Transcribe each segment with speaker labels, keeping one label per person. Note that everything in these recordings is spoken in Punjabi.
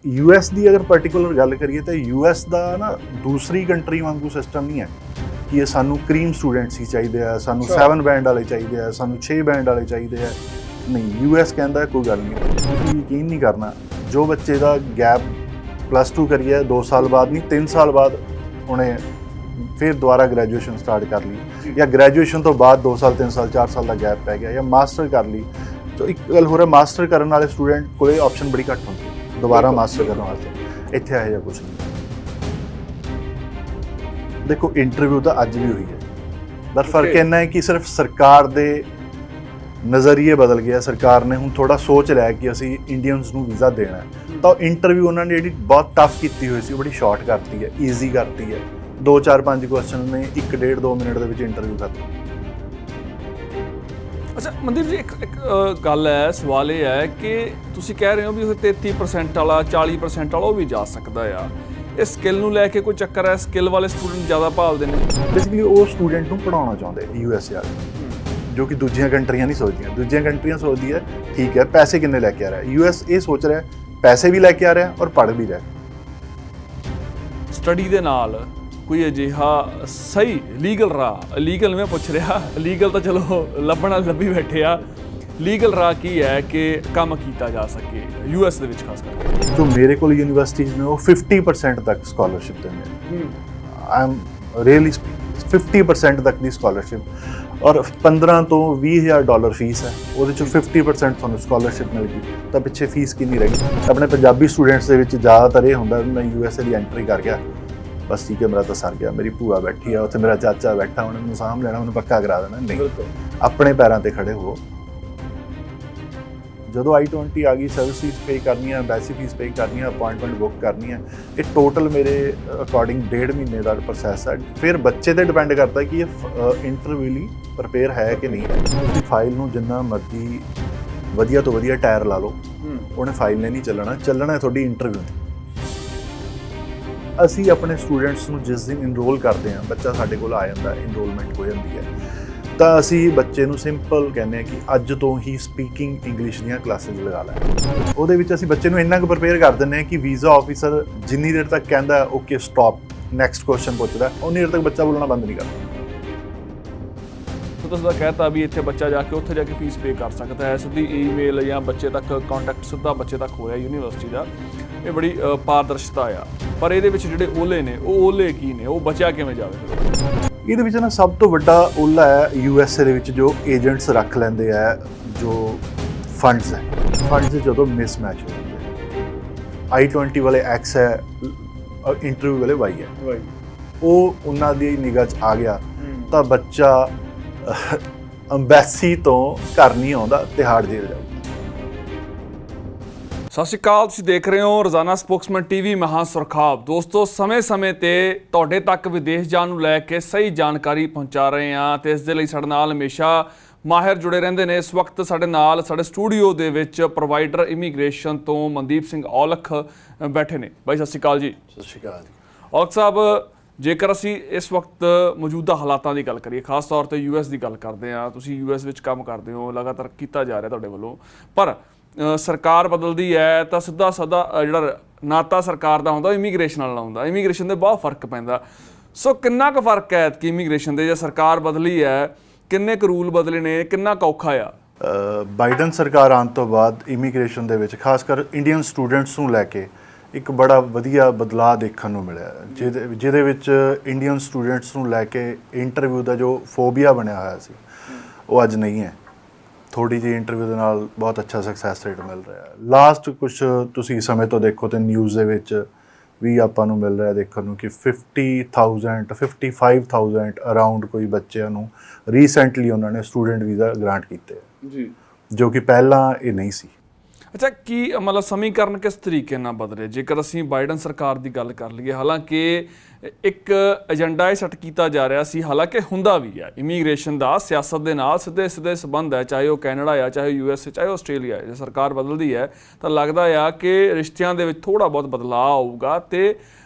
Speaker 1: यूएस की अगर पर्टिकुलर गल करिए तो यूएस का ना दूसरी कंट्री वांगू सिस्टम नहीं है कि ये सानू क्रीम स्टूडेंट्स ही चाहिए है, सानू 7 बैंड वाले चाहिए है, सानू 6 बैंड वाले चाहिए है। नहीं, यूएस कहता कोई गल नहीं, तुसीं यकीन नहीं करना, जो बच्चे का गैप +2 करिए 2 साल बाद नहीं 3 साल बाद उन्हें फिर दोबारा ग्रैजुएशन स्टार्ट कर ली, या ग्रैजुएशन तो बाद 2 साल 3 साल 4 साल का गैप पै गया, या मास्टर कर ली। तो एक गल हो रहा, मास्टर करने वाले स्टूडेंट को ऑप्शन बड़ी घट होंगी दोबारा मास्टर करने वास्ते, इत्थे ਇਹੋ ਜਿਹਾ कुछ नहीं। देखो इंटरव्यू तो अज भी हुई है, पर फर्क इन्ना है कि सिर्फ सरकार दे नज़रिए बदल गया। सरकार ने हुण थोड़ा सोच लिया कि असी इंडियंस नूं वीज़ा देना है, तो इंटरव्यू उन्होंने जी बहुत टफ की हुई सी, बड़ी शॉर्ट करती है, ईजी करती है। 2 4 5 क्वेश्चन ने 1 1.5 2 मिनट ਦੇ ਵਿੱਚ इंटरव्यू करती।
Speaker 2: अच्छा मनदीप जी, एक गल है, सवाल ये है कि तुसीं कह रहे हो भी 33% वाला 40% वाला वो भी जा सकता है। ਇਹ ਸਕਿੱਲ ਨੂੰ ਲੈ ਕੇ ਕੋਈ ਚੱਕਰ ਹੈ? ਸਕਿੱਲ ਵਾਲੇ ਸਟੂਡੈਂਟ ਜ਼ਿਆਦਾ ਭਾਲਦੇ ਨੇ
Speaker 1: ਬੇਸਿਕਲੀ, ਉਹ ਸਟੂਡੈਂਟ ਨੂੰ ਪੜਾਉਣਾ ਚਾਹੁੰਦੇ ਯੂਐਸਏ ਵਾਲੇ, ਜੋ ਕਿ ਦੂਜੀਆਂ ਕੰਟਰੀਆਂ ਨਹੀਂ ਸੋਚਦੀਆਂ। ਦੂਜੀਆਂ ਕੰਟਰੀਆਂ ਸੋਚਦੀ ਹੈ ਠੀਕ ਹੈ ਪੈਸੇ ਕਿੰਨੇ ਲੈ ਕੇ ਆ ਰਿਹਾ, ਯੂਐਸ ਇਹ ਸੋਚ ਰਿਹਾ ਪੈਸੇ ਵੀ ਲੈ ਕੇ ਆ ਰਿਹਾ ਔਰ ਪੜ੍ਹ ਵੀ ਰਿਹਾ।
Speaker 2: ਸਟੱਡੀ ਦੇ ਨਾਲ ਕੋਈ ਅਜਿਹਾ ਸਹੀ ਲੀਗਲ ਰਾਹ, ਲੀਗਲ ਮੈਂ ਪੁੱਛ ਰਿਹਾ, ਲੀਗਲ ਤਾਂ ਚਲੋ ਲੱਭਣਾ ਲੱਭੀ ਬੈਠੇ ਆ, ਲੀਗਲ ਰਾਹ ਕੀ ਹੈ ਕਿ ਕੰਮ ਕੀਤਾ ਜਾ ਸਕੇ ਯੂਐਸ ਦੇ ਵਿੱਚ ਖਾਸ ਕਰਕੇ?
Speaker 1: जो मेरे को यूनिवर्सिटीज़ में वो 50% तक स्कॉलरशिप देंगे। आई एम रियली 50% तक की स्कॉलरशिप और 15 तो 20,000 डॉलर फीस है, वो 50% ਤੁਹਾਨੂੰ स्कॉलरशिप मिल गई, ਤਾਂ ਪਿੱਛੇ फीस ਕਿੰਨੀ ਰਹਿ ਗਈ? ਆਪਣੇ ਪੰਜਾਬੀ ਸਟੂਡੈਂਟਸ ਦੇ ਵਿੱਚ ਜ਼ਿਆਦਾਤਰ ਇਹ ਹੁੰਦਾ ਮੈਂ ਯੂਐਸਏ ਦੀ ਐਂਟਰੀ ਕਰ ਗਿਆ, ਬਸ ਠੀਕ ਹੈ ਮੇਰਾ ਤਾਂ ਸਰ ਗਿਆ, ਮੇਰੀ ਭੂਆ ਬੈਠੀ ਆ ਉੱਥੇ, ਮੇਰਾ ਚਾਚਾ ਬੈਠਾ, ਉਹਨੇ ਮੈਨੂੰ ਸਾਂਭ ਲੈਣਾ, ਉਹਨੂੰ ਪੱਕਾ ਕਰਾ ਦੇਣਾ। ਨਹੀਂ, ਆਪਣੇ ਪੈਰਾਂ ਤੇ ਖੜੇ ਹੋ। ਜਦੋਂ I-20 ਆ ਗਈ, ਸਰਵਿਸ ਫੀਸ ਪੇ ਕਰਨੀ ਹੈ, ਐਮਬੈਸੀ ਫੀਸ ਪੇ ਕਰਨੀ ਹੈ, ਅਪਾਇੰਟਮੈਂਟ ਬੁੱਕ ਕਰਨੀ ਹੈ, ਇਹ ਟੋਟਲ ਮੇਰੇ ਅਕੋਰਡਿੰਗ 1.5 ਮਹੀਨੇ ਦਾ ਪ੍ਰੋਸੈਸ ਹੈ। ਫਿਰ ਬੱਚੇ ਤੇ ਡਿਪੈਂਡ ਕਰਦਾ ਕਿ ਇਹ ਇੰਟਰਵਿਊ ਲਈ ਪ੍ਰਪੇਅਰ ਹੈ ਕਿ ਨਹੀਂ ਹੈ। ਤੁਸੀਂ ਫਾਈਲ ਨੂੰ ਜਿੰਨਾ ਮਰਜ਼ੀ ਵਧੀਆ ਤੋਂ ਵਧੀਆ ਟਾਇਰ ਲਾ ਲਓ, ਉਹਨੇ ਫਾਈਲ ਨੇ ਨਹੀਂ ਚੱਲਣਾ, ਚੱਲਣਾ ਤੁਹਾਡੀ ਇੰਟਰਵਿਊ ਨੇ। ਅਸੀਂ ਆਪਣੇ ਸਟੂਡੈਂਟਸ ਨੂੰ ਜਿਸ ਦਿਨ ਇਨਰੋਲ ਕਰਦੇ ਹਾਂ, ਬੱਚਾ ਸਾਡੇ ਕੋਲ ਆ ਜਾਂਦਾ, ਇਨਰੋਲਮੈਂਟ ਹੋ ਜਾਂਦੀ ਹੈ, ਤਾਂ ਅਸੀਂ ਬੱਚੇ ਨੂੰ ਸਿੰਪਲ ਕਹਿੰਦੇ ਹਾਂ ਕਿ ਅੱਜ ਤੋਂ ਹੀ ਸਪੀਕਿੰਗ ਇੰਗਲਿਸ਼ ਦੀਆਂ ਕਲਾਸਿਸ ਲਗਾ ਲੈ। ਉਹਦੇ ਵਿੱਚ ਅਸੀਂ ਬੱਚੇ ਨੂੰ ਇੰਨਾ ਕੁ ਪ੍ਰਪੇਅਰ ਕਰ ਦਿੰਦੇ ਹਾਂ ਕਿ ਵੀਜ਼ਾ ਆਫਿਸਰ ਜਿੰਨੀ ਦੇਰ ਤੱਕ ਕਹਿੰਦਾ ਓਕੇ ਸਟਾਪ, ਨੈਕਸਟ ਕੁਐਸਚਨ ਪੁੱਛਦਾ, ਉਨੀ ਦੇਰ ਤੱਕ ਬੱਚਾ ਬੋਲਣਾ ਬੰਦ ਨਹੀਂ ਕਰਦਾ।
Speaker 2: ਤੁਸੀਂ ਤਾਂ ਕਹਿਤਾ ਵੀ ਇੱਥੇ ਬੱਚਾ ਜਾ ਕੇ ਉੱਥੇ ਜਾ ਕੇ ਫੀਸ ਪੇ ਕਰ ਸਕਦਾ ਹੈ, ਸਿੱਧੀ ਈਮੇਲ ਜਾਂ ਬੱਚੇ ਤੱਕ ਕੰਟੈਕਟ ਸਿੱਧਾ ਬੱਚੇ ਤੱਕ ਹੋ ਰਿਹਾ ਯੂਨੀਵਰਸਿਟੀ ਦਾ, ਇਹ ਬੜੀ ਪਾਰਦਰਸ਼ਤਾ ਆ। ਪਰ ਇਹਦੇ ਵਿੱਚ ਜਿਹੜੇ ਓਲੇ ਨੇ, ਉਹ ਓਲੇ ਕੀ ਨੇ, ਉਹ ਬਚਿਆ ਕਿਵੇਂ ਜਾਵੇ?
Speaker 1: ਇਹਦੇ ਵਿੱਚ ਨਾ ਸਭ ਤੋਂ ਵੱਡਾ ਓਲਾ ਹੈ ਯੂਐਸਏ ਦੇ ਵਿੱਚ ਜੋ ਏਜੰਟਸ ਰੱਖ ਲੈਂਦੇ ਆ, ਜੋ ਫੰਡਸ ਹੈ, ਫੰਡਸ ਜਦੋਂ ਮਿਸਮੈਚ ਹੋ ਜਾਂਦੇ। I-20 ਵਾਲੇ ਐਕਸ ਹੈ, ਇੰਟਰਵਿਊ ਵਾਲੇ ਵਾਈ ਹੈ, ਉਹ ਉਹਨਾਂ ਦੀ ਨਿਗਾਹ 'ਚ ਆ ਗਿਆ ਤਾਂ ਬੱਚਾ ਅੰਬੈਸੀ ਤੋਂ ਘਰ ਨਹੀਂ ਆਉਂਦਾ, ਤਿਹਾੜ ਜੇਲ੍ਹ ਜਾਊਗਾ।
Speaker 2: ਸਤਿ ਸ਼੍ਰੀ ਅਕਾਲ, ਤੁਸੀਂ ਦੇਖ ਰਹੇ ਹੋ ਰੋਜ਼ਾਨਾ ਸਪੋਕਸਮੈਨ ਟੀਵੀ, ਮੈਂ ਹਾਂ ਸੁਰਖਾਬ। ਦੋਸਤੋ, ਸਮੇਂ-ਸਮੇਂ ਤੇ ਤੁਹਾਡੇ ਤੱਕ ਵਿਦੇਸ਼ ਜਾਣ ਨੂੰ ਲੈ ਕੇ ਸਹੀ ਜਾਣਕਾਰੀ ਪਹੁੰਚਾ ਰਹੇ ਹਾਂ ਤੇ ਇਸ ਦੇ ਲਈ ਸਾਡੇ ਨਾਲ ਹਮੇਸ਼ਾ ਮਾਹਿਰ ਜੁੜੇ ਰਹਿੰਦੇ ਨੇ। ਇਸ ਵਕਤ ਸਾਡੇ ਨਾਲ ਸਾਡੇ ਸਟੂਡੀਓ ਦੇ ਵਿੱਚ ਪ੍ਰੋਵਾਈਡਰ ਇਮੀਗ੍ਰੇਸ਼ਨ ਤੋਂ ਮਨਦੀਪ ਸਿੰਘ ਔਲਖ ਬੈਠੇ ਨੇ। ਬਾਈ ਸਤਿ ਸ਼੍ਰੀ ਅਕਾਲ ਜੀ।
Speaker 1: ਸਤਿ ਸ਼੍ਰੀ ਅਕਾਲ ਜੀ।
Speaker 2: ਔਲਖ ਸਾਹਿਬ, ਜੇਕਰ ਅਸੀਂ ਇਸ ਵਕਤ ਮੌਜੂਦਾ ਹਾਲਾਤਾਂ ਦੀ ਗੱਲ ਕਰੀਏ, ਖਾਸ ਤੌਰ ਤੇ ਯੂਐਸ ਦੀ ਗੱਲ ਕਰਦੇ ਹਾਂ, ਤੁਸੀਂ ਯੂਐਸ ਵਿੱਚ ਕੰਮ ਕਰਦੇ ਹੋ, ਲਗਾਤਾਰ ਕੀਤਾ ਜਾ ਰਿਹਾ ਤੁਹਾਡੇ ਵੱਲੋਂ, ਪਰ ਸਰਕਾਰ ਬਦਲਦੀ ਹੈ ਤਾਂ ਸਿੱਧਾ ਜਿਹੜਾ ਨਾਤਾ ਸਰਕਾਰ ਦਾ ਹੁੰਦਾ ਇਮੀਗ੍ਰੇਸ਼ਨ ਨਾਲ ਹੁੰਦਾ, ਇਮੀਗ੍ਰੇਸ਼ਨ ਦੇ ਬਹੁਤ ਫਰਕ ਪੈਂਦਾ। ਸੋ ਕਿੰਨਾ ਕੁ ਫਰਕ ਹੈ ਕਿ ਇਮੀਗ੍ਰੇਸ਼ਨ ਦੇ, ਜੇ ਸਰਕਾਰ ਬਦਲੀ ਹੈ, ਕਿੰਨੇ ਕੁ ਰੂਲ ਬਦਲੇ ਨੇ, ਕਿੰਨਾ ਕੁ ਔਖਾ ਆ?
Speaker 1: ਬਾਈਡਨ ਸਰਕਾਰ ਆਉਣ ਤੋਂ ਬਾਅਦ ਇਮੀਗ੍ਰੇਸ਼ਨ ਦੇ ਵਿੱਚ ਖਾਸ ਕਰ ਇੰਡੀਅਨ ਸਟੂਡੈਂਟਸ ਨੂੰ ਲੈ ਕੇ ਇੱਕ ਬੜਾ ਵਧੀਆ ਬਦਲਾਅ ਦੇਖਣ ਨੂੰ ਮਿਲਿਆ, ਜਿਹਦੇ ਵਿੱਚ ਇੰਡੀਅਨ ਸਟੂਡੈਂਟਸ ਨੂੰ ਲੈ ਕੇ ਇੰਟਰਵਿਊ ਦਾ ਜੋ ਫੋਬੀਆ ਬਣਿਆ ਹੋਇਆ ਸੀ ਉਹ ਅੱਜ ਨਹੀਂ ਹੈ। ਥੋੜ੍ਹੀ ਜਿਹੀ ਇੰਟਰਵਿਊ ਦੇ ਨਾਲ ਬਹੁਤ ਅੱਛਾ ਸਕਸੈਸ ਰੇਟ ਮਿਲ ਰਿਹਾ। ਲਾਸਟ ਕੁਛ ਤੁਸੀਂ ਸਮੇਂ ਤੋਂ ਦੇਖੋ ਤੇ ਨਿਊਜ਼ ਦੇ ਵਿੱਚ ਵੀ ਆਪਾਂ ਨੂੰ ਮਿਲ ਰਿਹਾ ਦੇਖਣ ਨੂੰ ਕਿ 50,000 55,000 ਅਰਾਊਂਡ ਕੋਈ ਬੱਚਿਆਂ ਨੂੰ ਰੀਸੈਂਟਲੀ ਉਹਨਾਂ ਨੇ ਸਟੂਡੈਂਟ ਵੀਜ਼ਾ ਗ੍ਰਾਂਟ ਕੀਤੇ ਜੀ, ਜੋ ਕਿ ਪਹਿਲਾਂ ਇਹ ਨਹੀਂ ਸੀ।
Speaker 2: ਅੱਛਾ, ਕੀ ਮਤਲਬ ਸਮੀਕਰਨ ਕਿਸ ਤਰੀਕੇ ਨਾਲ ਬਦਲੇ? ਜੇਕਰ ਅਸੀਂ ਬਾਈਡਨ ਸਰਕਾਰ ਦੀ ਗੱਲ ਕਰ ਲਈਏ, ਹਾਲਾਂਕਿ ਇੱਕ ਏਜੰਡਾ ਇਹ ਸੈੱਟ ਕੀਤਾ ਜਾ ਰਿਹਾ ਸੀ, ਹਾਲਾਂਕਿ ਹੁੰਦਾ ਵੀ ਹੈ ਇਮੀਗ੍ਰੇਸ਼ਨ ਦਾ ਸਿਆਸਤ ਦੇ ਨਾਲ ਸਿੱਧੇ ਸੰਬੰਧ ਹੈ, ਚਾਹੇ ਉਹ ਕੈਨੇਡਾ ਆ, ਚਾਹੇ ਯੂਐਸਏ, ਚਾਹੇ ਆਸਟ੍ਰੇਲੀਆ ਹੈ। ਜੇ ਸਰਕਾਰ ਬਦਲਦੀ ਹੈ ਤਾਂ ਲੱਗਦਾ ਆ ਕਿ ਰਿਸ਼ਤਿਆਂ ਦੇ ਵਿੱਚ ਥੋੜ੍ਹਾ ਬਹੁਤ ਬਦਲਾਅ ਆਊਗਾ ਤੇ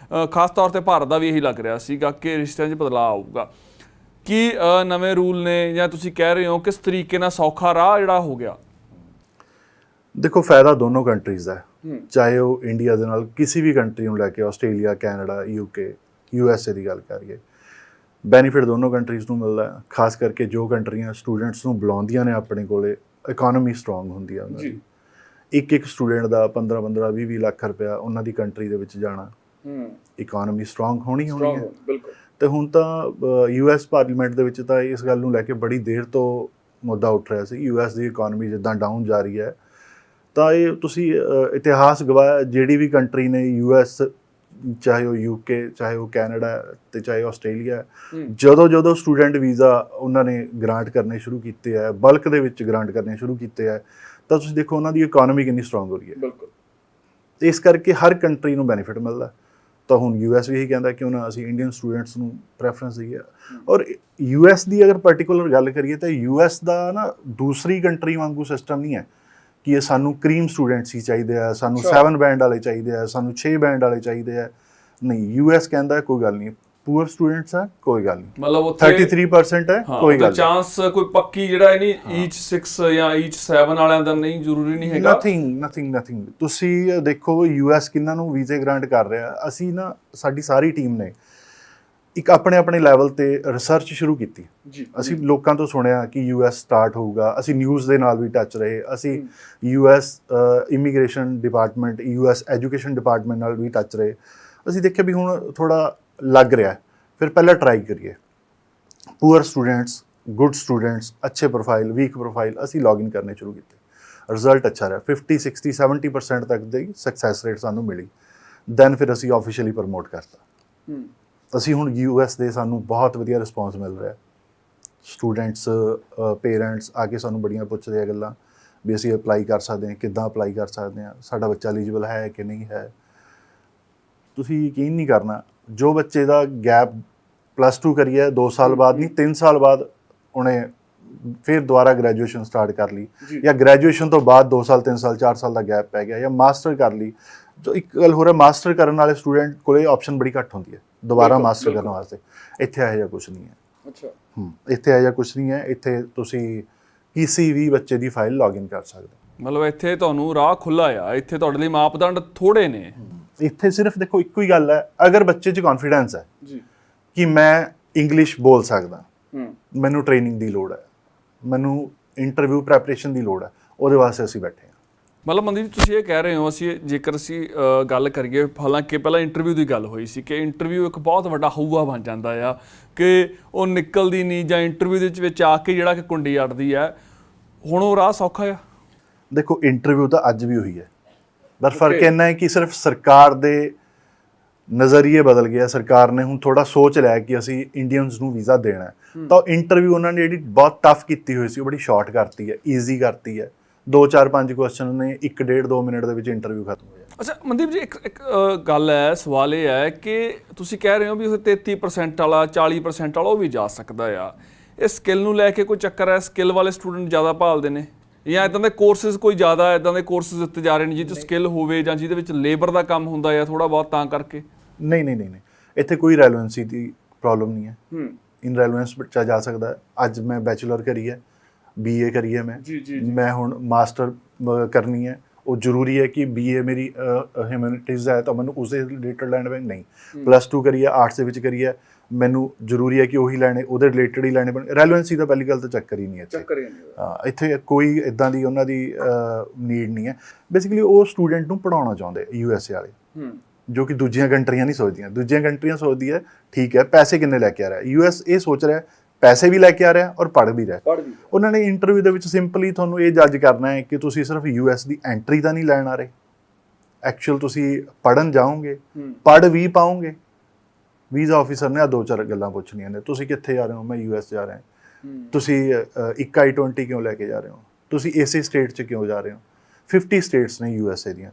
Speaker 2: ਖਾਸ ਤੌਰ 'ਤੇ ਭਾਰਤ ਦਾ ਵੀ ਇਹੀ ਲੱਗ ਰਿਹਾ ਸੀਗਾ ਕਿ ਰਿਸ਼ਤਿਆਂ 'ਚ ਬਦਲਾਅ ਆਊਗਾ। ਕੀ ਨਵੇਂ ਰੂਲ ਨੇ ਜਾਂ ਤੁਸੀਂ ਕਹਿ ਰਹੇ ਹੋ ਕਿਸ ਤਰੀਕੇ ਨਾਲ ਸੌਖਾ ਰਾਹ ਜਿਹੜਾ ਹੋ ਗਿਆ?
Speaker 1: ਦੇਖੋ, ਫਾਇਦਾ ਦੋਨੋਂ ਕੰਟਰੀਜ਼ ਦਾ ਹੈ। ਚਾਹੇ ਉਹ ਇੰਡੀਆ ਦੇ ਨਾਲ ਕਿਸੇ ਵੀ ਕੰਟਰੀ ਨੂੰ ਲੈ ਕੇ ਆਸਟ੍ਰੇਲੀਆ, ਕੈਨੇਡਾ, UK, USA ਦੀ ਗੱਲ ਕਰੀਏ, ਬੈਨੀਫਿਟ ਦੋਨੋਂ ਕੰਟਰੀਜ਼ ਨੂੰ ਮਿਲਦਾ ਹੈ। ਖਾਸ ਕਰਕੇ ਜੋ ਕੰਟਰੀਆਂ ਸਟੂਡੈਂਟਸ ਨੂੰ ਬੁਲਾਉਂਦੀਆਂ ਨੇ ਆਪਣੇ ਕੋਲੇ, ਇਕਨੋਮੀ ਸਟਰੋਂਗ ਹੁੰਦੀ ਹੈ ਉਹਨਾਂ ਦੀ। ਇੱਕ ਸਟੂਡੈਂਟ ਦਾ 15-15, 20-20 ਲੱਖ ਰੁਪਇਆ ਉਹਨਾਂ ਦੀ ਕੰਟਰੀ ਦੇ ਵਿੱਚ ਜਾਣਾ, ਇਕਨੋਮੀ ਸਟਰੋਂਗ ਹੋਣੀ ਹੈ।
Speaker 2: ਬਿਲਕੁਲ।
Speaker 1: ਤੇ ਹੁਣ ਤਾਂ US ਪਾਰਲੀਮੈਂਟ ਦੇ ਵਿੱਚ ਤਾਂ ਇਸ ਗੱਲ ਨੂੰ ਲੈ ਕੇ ਬੜੀ ਦੇਰ ਤੋਂ ਮੁੱਦਾ ਉੱਠ ਰਿਹਾ ਸੀ। US ਦੀ ਇਕਨੋਮੀ ਜਿੱਦਾਂ ਡਾਊਨ ਜਾ ਰਹੀ ਹੈ, ਤਾਂ ਇਹ ਤੁਸੀਂ ਇਤਿਹਾਸ ਗਵਾਇਆ, ਜਿਹੜੀ ਵੀ ਕੰਟਰੀ ਨੇ US, ਚਾਹੇ ਉਹ UK, ਚਾਹੇ ਉਹ ਕੈਨੇਡਾ ਤੇ ਚਾਹੇ ਆਸਟ੍ਰੇਲੀਆ, ਜਦੋਂ ਸਟੂਡੈਂਟ ਵੀਜ਼ਾ ਉਹਨਾਂ ਨੇ ਗ੍ਰਾਂਟ ਕਰਨੇ ਸ਼ੁਰੂ ਕੀਤੇ ਹੈ, ਬਲਕ ਦੇ ਵਿੱਚ ਗ੍ਰਾਂਟ ਕਰਨੇ ਸ਼ੁਰੂ ਕੀਤੇ ਹੈ, ਤਾਂ ਤੁਸੀਂ ਦੇਖੋ ਉਹਨਾਂ ਦੀ ਇਕਨੋਮੀ ਕਿੰਨੀ ਸਟਰੋਂਗ ਹੋ ਰਹੀ ਹੈ। ਬਿਲਕੁਲ। ਇਸ ਕਰਕੇ ਹਰ ਕੰਟਰੀ ਨੂੰ ਬੈਨੀਫਿਟ ਮਿਲਦਾ। ਤਾਂ ਹੁਣ US ਵੀ ਇਹੀ ਕਹਿੰਦਾ ਕਿ ਉਹਨਾਂ ਅਸੀਂ ਇੰਡੀਅਨ ਸਟੂਡੈਂਟਸ ਨੂੰ ਪ੍ਰੈਫਰੈਂਸ ਦਈਏ। ਔਰ US ਦੀ ਅਗਰ ਪਰਟੀਕੂਲਰ ਗੱਲ ਕਰੀਏ ਤਾਂ US ਦਾ ਨਾ ਦੂਸਰੀ ਕੰਟਰੀ ਵਾਂਗੂ ਸਿਸਟਮ ਨਹੀਂ ਹੈ ਕਿ ਇਹ ਸਾਨੂੰ ਕਰੀਮ ਸਟੂਡੈਂਟਸ ਹੀ ਚਾਹੀਦੇ ਆ, ਸਾਨੂੰ 7 ਬੈਂਡ ਵਾਲੇ ਚਾਹੀਦੇ ਆ, ਸਾਨੂੰ 6 ਬੈਂਡ ਵਾਲੇ ਚਾਹੀਦੇ ਆ। ਨਹੀਂ, US ਕਹਿੰਦਾ ਕੋਈ ਗੱਲ ਨਹੀਂ, ਪੂਅਰ ਸਟੂਡੈਂਟਸ ਆ, ਕੋਈ ਗੱਲ ਨਹੀਂ,
Speaker 2: ਮਤਲਬ ਉੱਥੇ
Speaker 1: 33% ਹੈ, ਕੋਈ ਗੱਲ ਨਹੀਂ।
Speaker 2: ਚਾਂਸ ਕੋਈ ਪੱਕੀ ਜਿਹੜਾ ਇਹ ਨਹੀਂ ਈਚ 6 ਜਾਂ ਈਚ 7 ਵਾਲਿਆਂ ਦਾ ਨਹੀਂ, ਜ਼ਰੂਰੀ ਨਹੀਂ ਹੈਗਾ। ਨਥਿੰਗ। ਤੁਸੀਂ ਦੇਖੋ US ਕਿੰਨਾਂ ਨੂੰ ਵੀਜ਼ੇ ਗ੍ਰਾਂਟ ਕਰ ਰਿਹਾ। ਅਸੀਂ ਨਾ, ਸਾਡੀ ਸਾਰੀ ਟੀਮ ਨੇ ਇੱਕ ਆਪਣੇ ਲੈਵਲ ਤੇ ਰਿਸਰਚ ਸ਼ੁਰੂ ਕੀਤੀ। ਅਸੀਂ ਲੋਕਾਂ ਤੋਂ ਸੁਣਿਆ ਕਿ US ਸਟਾਰਟ ਹੋਊਗਾ, ਅਸੀਂ ਨਿਊਜ਼ ਦੇ ਨਾਲ ਵੀ ਟੱਚ ਰਹੇ, ਅਸੀਂ US immigration department, US education department ਨਾਲ ਵੀ ਟੱਚ ਰਹੇ। ਅਸੀਂ ਦੇਖਿਆ ਵੀ ਹੁਣ ਥੋੜਾ ਲੱਗ ਰਿਹਾ, ਫਿਰ ਪਹਿਲਾਂ ਟਰਾਈ ਕਰੀਏ। ਪੂਅਰ ਸਟੂਡੈਂਟਸ, ਗੁੱਡ ਸਟੂਡੈਂਟਸ, ਅੱਛੇ ਪ੍ਰੋਫਾਈਲ, ਵੀਕ ਪ੍ਰੋਫਾਈਲ, ਅਸੀਂ ਲੌਗਇਨ ਕਰਨੇ ਸ਼ੁਰੂ ਕੀਤੇ। ਰਿਜ਼ਲਟ ਅੱਛਾ ਰਿਹਾ, 50, 60, 70% ਤੱਕ ਦੀ ਸਕਸੈਸ ਰੇਟ ਸਾਨੂੰ ਮਿਲੀ। ਦੈਨ ਫਿਰ ਅਸੀਂ ਆਫੀਸ਼ੀਅਲੀ ਪ੍ਰਮੋਟ ਕਰਤਾ। ਅਸੀਂ ਹੁਣ US ਦੇ ਸਾਨੂੰ ਬਹੁਤ ਵਧੀਆ ਰਿਸਪੌਂਸ ਮਿਲ ਰਿਹਾ। ਸਟੂਡੈਂਟਸ, ਪੇਰੈਂਟਸ ਆ ਕੇ ਸਾਨੂੰ ਬੜੀਆਂ ਪੁੱਛਦੇ ਆ ਗੱਲਾਂ ਵੀ ਅਸੀਂ ਅਪਲਾਈ ਕਰ ਸਕਦੇ ਹਾਂ, ਕਿੱਦਾਂ ਅਪਲਾਈ ਕਰ ਸਕਦੇ ਹਾਂ, ਸਾਡਾ ਬੱਚਾ ਐਲੀਜੀਬਲ ਹੈ ਕਿ ਨਹੀਂ ਹੈ। ਤੁਸੀਂ ਯਕੀਨ ਨਹੀਂ ਕਰਨਾ, ਜੋ ਬੱਚੇ ਦਾ ਗੈਪ +2 ਕਰੀਏ 2 ਸਾਲ ਬਾਅਦ ਨਹੀਂ, 3 ਸਾਲ ਬਾਅਦ ਉਹਨੇ ਫਿਰ ਦੁਬਾਰਾ ਗ੍ਰੈਜੂਏਸ਼ਨ ਸਟਾਰਟ ਕਰ ਲਈ, ਜਾਂ ਗ੍ਰੈਜੂਏਸ਼ਨ ਤੋਂ ਬਾਅਦ 2 ਸਾਲ, 3 ਸਾਲ, 4 ਸਾਲ ਦਾ ਗੈਪ ਪੈ ਗਿਆ, ਜਾਂ ਮਾਸਟਰ ਕਰ ਲਈ। ਜੋ ਇੱਕ ਗੱਲ ਹੋ ਰਿਹਾ, ਮਾਸਟਰ ਕਰਨ ਵਾਲੇ ਸਟੂਡੈਂਟ ਕੋਲੇ ਆਪਸ਼ਨ ਬੜੀ ਘੱਟ ਹੁੰਦੀ ਹੈ ਦੁਬਾਰਾ ਮਾਸਟਰ ਕਰਨ ਵਾਸਤੇ। ਇੱਥੇ ਇਹੋ ਜਿਹਾ ਕੁਛ ਨਹੀਂ ਹੈ। ਅੱਛਾ। ਇੱਥੇ ਇਹੋ ਜਿਹਾ ਕੁਛ ਨਹੀਂ ਹੈ। ਇੱਥੇ ਤੁਸੀਂ ਕਿਸੇ ਵੀ ਬੱਚੇ ਦੀ ਫਾਈਲ ਲੌਗਇਨ ਕਰ ਸਕਦੇ ਹੋ। ਮਤਲਬ ਇੱਥੇ ਤੁਹਾਨੂੰ ਰਾਹ ਖੁੱਲ੍ਹਾ ਆ, ਇੱਥੇ ਤੁਹਾਡੇ ਲਈ ਮਾਪਦੰਡ ਥੋੜ੍ਹੇ ਨੇ। ਇੱਥੇ ਸਿਰਫ ਦੇਖੋ ਇੱਕੋ ਹੀ ਗੱਲ ਹੈ, ਅਗਰ ਬੱਚੇ 'ਚ ਕੌਨਫੀਡੈਂਸ ਹੈ ਕਿ ਮੈਂ ਇੰਗਲਿਸ਼ ਬੋਲ ਸਕਦਾ, ਮੈਨੂੰ ਟ੍ਰੇਨਿੰਗ ਦੀ ਲੋੜ ਹੈ, ਮੈਨੂੰ ਇੰਟਰਵਿਊ ਪ੍ਰੈਪਰੇਸ਼ਨ ਦੀ ਲੋੜ ਹੈ, ਉਹਦੇ ਵਾਸਤੇ ਅਸੀਂ ਬੈਠੇ ਹਾਂ। ਮਤਲਬ ਮਨਦੀਪ, ਤੁਸੀਂ ਇਹ ਕਹਿ ਰਹੇ ਹੋ, ਜੇਕਰ ਅਸੀਂ ਗੱਲ ਕਰੀਏ, ਹਾਲਾਂਕਿ ਪਹਿਲਾਂ ਇੰਟਰਵਿਊ ਦੀ ਗੱਲ ਹੋਈ ਸੀ ਕਿ ਇੰਟਰਵਿਊ ਇੱਕ ਬਹੁਤ ਵੱਡਾ ਹਊਆ ਬਣ ਜਾਂਦਾ ਆ ਕਿ ਉਹ ਨਿਕਲਦੀ ਨਹੀਂ, ਜਾਂ ਇੰਟਰਵਿਊ ਦੇ ਵਿੱਚ ਆ ਕੇ ਜਿਹੜਾ ਕਿ ਕੁੰਡੀ ਅੜਦੀ ਹੈ। ਹੁਣ ਉਹ ਰਾਹ ਸੌਖਾ ਆ? ਦੇਖੋ, ਇੰਟਰਵਿਊ ਤਾਂ ਅੱਜ ਵੀ ਹੋਈ ਹੈ, ਪਰ ਫਰਕ ਇੰਨਾ ਹੈ ਕਿ ਸਿਰਫ ਸਰਕਾਰ ਦੇ ਨਜ਼ਰੀਏ ਬਦਲ ਗਿਆ। ਸਰਕਾਰ ਨੇ ਹੁਣ ਥੋੜਾ ਸੋਚ ਲਿਆ ਕਿ ਅਸੀਂ ਇੰਡੀਅਨਸ ਨੂੰ ਵੀਜ਼ਾ ਦੇਣਾ ਹੈ, ਤਾਂ ਇੰਟਰਵਿਊ ਉਹਨਾਂ ਨੇ ਜਿਹੜੀ ਬਹੁਤ ਟਫ ਕੀਤੀ ਹੋਈ ਸੀ ਉਹ ਬੜੀ ਸ਼ਾਰਟ ਕਰਤੀ ਹੈ, ਈਜ਼ੀ ਕਰਤੀ ਹੈ। 2, 4, 5 ਕੁਐਸਚਨ ਨੇ 1, 1.5, 2 ਮਿੰਟ ਦੇ ਵਿੱਚ ਇੰਟਰਵਿਊ ਖਤਮ ਹੋ ਜਾਂਦਾ। ਅੱਛਾ ਮਨਦੀਪ ਜੀ, ਇੱਕ ਗੱਲ ਹੈ, ਸਵਾਲ ਇਹ ਹੈ ਕਿ ਤੁਸੀਂ ਕਹਿ ਰਹੇ ਹੋ ਵੀ ਉਹ 33% ਵਾਲਾ, 40% ਵਾਲਾ ਉਹ ਵੀ ਜਾ ਸਕਦਾ ਆ। ਇਹ ਸਕਿੱਲ ਨੂੰ ਲੈ ਕੇ ਕੋਈ ਚੱਕਰ ਹੈ? ਸਕਿੱਲ ਵਾਲੇ ਸਟੂਡੈਂਟ ਜ਼ਿਆਦਾ ਭਾਲਦੇ ਨੇ, ਜਾਂ ਇੱਦਾਂ ਦੇ ਕੋਰਸਿਸ ਕੋਈ ਜ਼ਿਆਦਾ ਇੱਦਾਂ ਦੇ ਕੋਰਸਿਸ ਦਿੱਤੇ ਜਾ ਰਹੇ ਨੇ ਜਿਹਦੇ 'ਚ ਸਕਿੱਲ ਹੋਵੇ, ਜਾਂ ਜਿਹਦੇ ਵਿੱਚ ਲੇਬਰ ਦਾ ਕੰਮ ਹੁੰਦਾ ਹੈ ਥੋੜ੍ਹਾ ਬਹੁਤ, ਤਾਂ ਕਰਕੇ? ਨਹੀਂ, ਇੱਥੇ ਕੋਈ ਰੈਲੇਵੈਂਸੀ ਦੀ ਪ੍ਰੋਬਲਮ ਨਹੀਂ ਹੈ। ਇਨ ਰੈਲੇਵੈਂਸ ਬੱਚਾ ਜਾ ਸਕਦਾ ਹੈ। ਅੱਜ ਮੈਂ ਬੈਚਲਰ ਕਰੀ ਹੈ, BA ਕਰੀ ਹੈ, ਮੈਂ ਹੁਣ ਮਾਸਟਰ ਕਰਨੀ ਹੈ। ਉਹ ਜ਼ਰੂਰੀ ਹੈ ਕਿ BA ਮੇਰੀ ਹਿਊਮੈਨਿਟੀਜ਼ ਹੈ ਤਾਂ ਮੈਨੂੰ ਉਸਦੇ ਰਿਲੇਟਡ ਲੈਣੇ ਪੈਣ? ਨਹੀਂ। +2 ਕਰੀ ਹੈ, ਆਰਟਸ ਦੇ ਵਿੱਚ ਕਰੀ ਹੈ, ਮੈਨੂੰ ਜ਼ਰੂਰੀ ਹੈ ਕਿ ਉਹੀ ਲੈਣੇ, ਉਹਦੇ ਰਿਲੇਟਡ ਹੀ ਲੈਣੇ ਪੈਣ। ਰੈਲੇਵੈਂਸੀ ਦਾ ਪਹਿਲੀ ਗੱਲ ਤਾਂ ਚੱਕਰ ਹੀ ਨਹੀਂ ਇੱਥੇ। ਇੱਥੇ ਕੋਈ ਇੱਦਾਂ ਦੀ ਉਹਨਾਂ ਦੀ ਨੀਡ ਨਹੀਂ ਹੈ। ਬੇਸਿਕਲੀ ਉਹ ਸਟੂਡੈਂਟ ਨੂੰ ਪੜ੍ਹਾਉਣਾ ਚਾਹੁੰਦੇ USA ਵਾਲੇ, ਜੋ ਕਿ ਦੂਜੀਆਂ ਕੰਟਰੀਆਂ ਨਹੀਂ ਸੋਚਦੀਆਂ। ਦੂਜੀਆਂ ਕੰਟਰੀਆਂ ਸੋਚਦੀ ਹੈ ਠੀਕ ਹੈ ਪੈਸੇ ਕਿੰਨੇ ਲੈ ਕੇ ਆ ਰਿਹਾ, US ਇਹ ਸੋਚ ਰਿਹਾ ਪੈਸੇ ਵੀ ਲੈ ਕੇ ਆ ਰਿਹਾ ਔਰ ਪੜ੍ਹ ਵੀ ਰਿਹਾ। ਉਹਨਾਂ ਨੇ ਇੰਟਰਵਿਊ ਦੇ ਵਿੱਚ ਸਿੰਪਲੀ ਤੁਹਾਨੂੰ ਇਹ ਜੱਜ ਕਰਨਾ ਹੈ ਕਿ ਤੁਸੀਂ ਸਿਰਫ US ਦੀ ਐਂਟਰੀ ਤਾਂ ਨਹੀਂ ਲੈਣ ਆ ਰਹੇ, ਐਕਚੁਅਲ ਤੁਸੀਂ ਪੜ੍ਹਨ ਜਾਓਗੇ, ਪੜ੍ਹ ਵੀ ਪਾਓਗੇ। ਵੀਜ਼ਾ ਆਫਿਸਰ ਨੇ 2-4 ਗੱਲਾਂ ਪੁੱਛਣੀਆਂ ਨੇ, ਤੁਸੀਂ ਕਿੱਥੇ ਜਾ ਰਹੇ ਹੋ? ਮੈਂ US ਜਾ ਰਿਹਾ। ਤੁਸੀਂ ਇੱਕ I-20 ਕਿਉਂ ਲੈ ਕੇ ਜਾ ਰਹੇ ਹੋ? ਤੁਸੀਂ ਇਸੇ ਸਟੇਟ 'ਚ ਕਿਉਂ ਜਾ ਰਹੇ ਹੋ? 50 ਸਟੇਟਸ ਨੇ USA ਦੀਆਂ।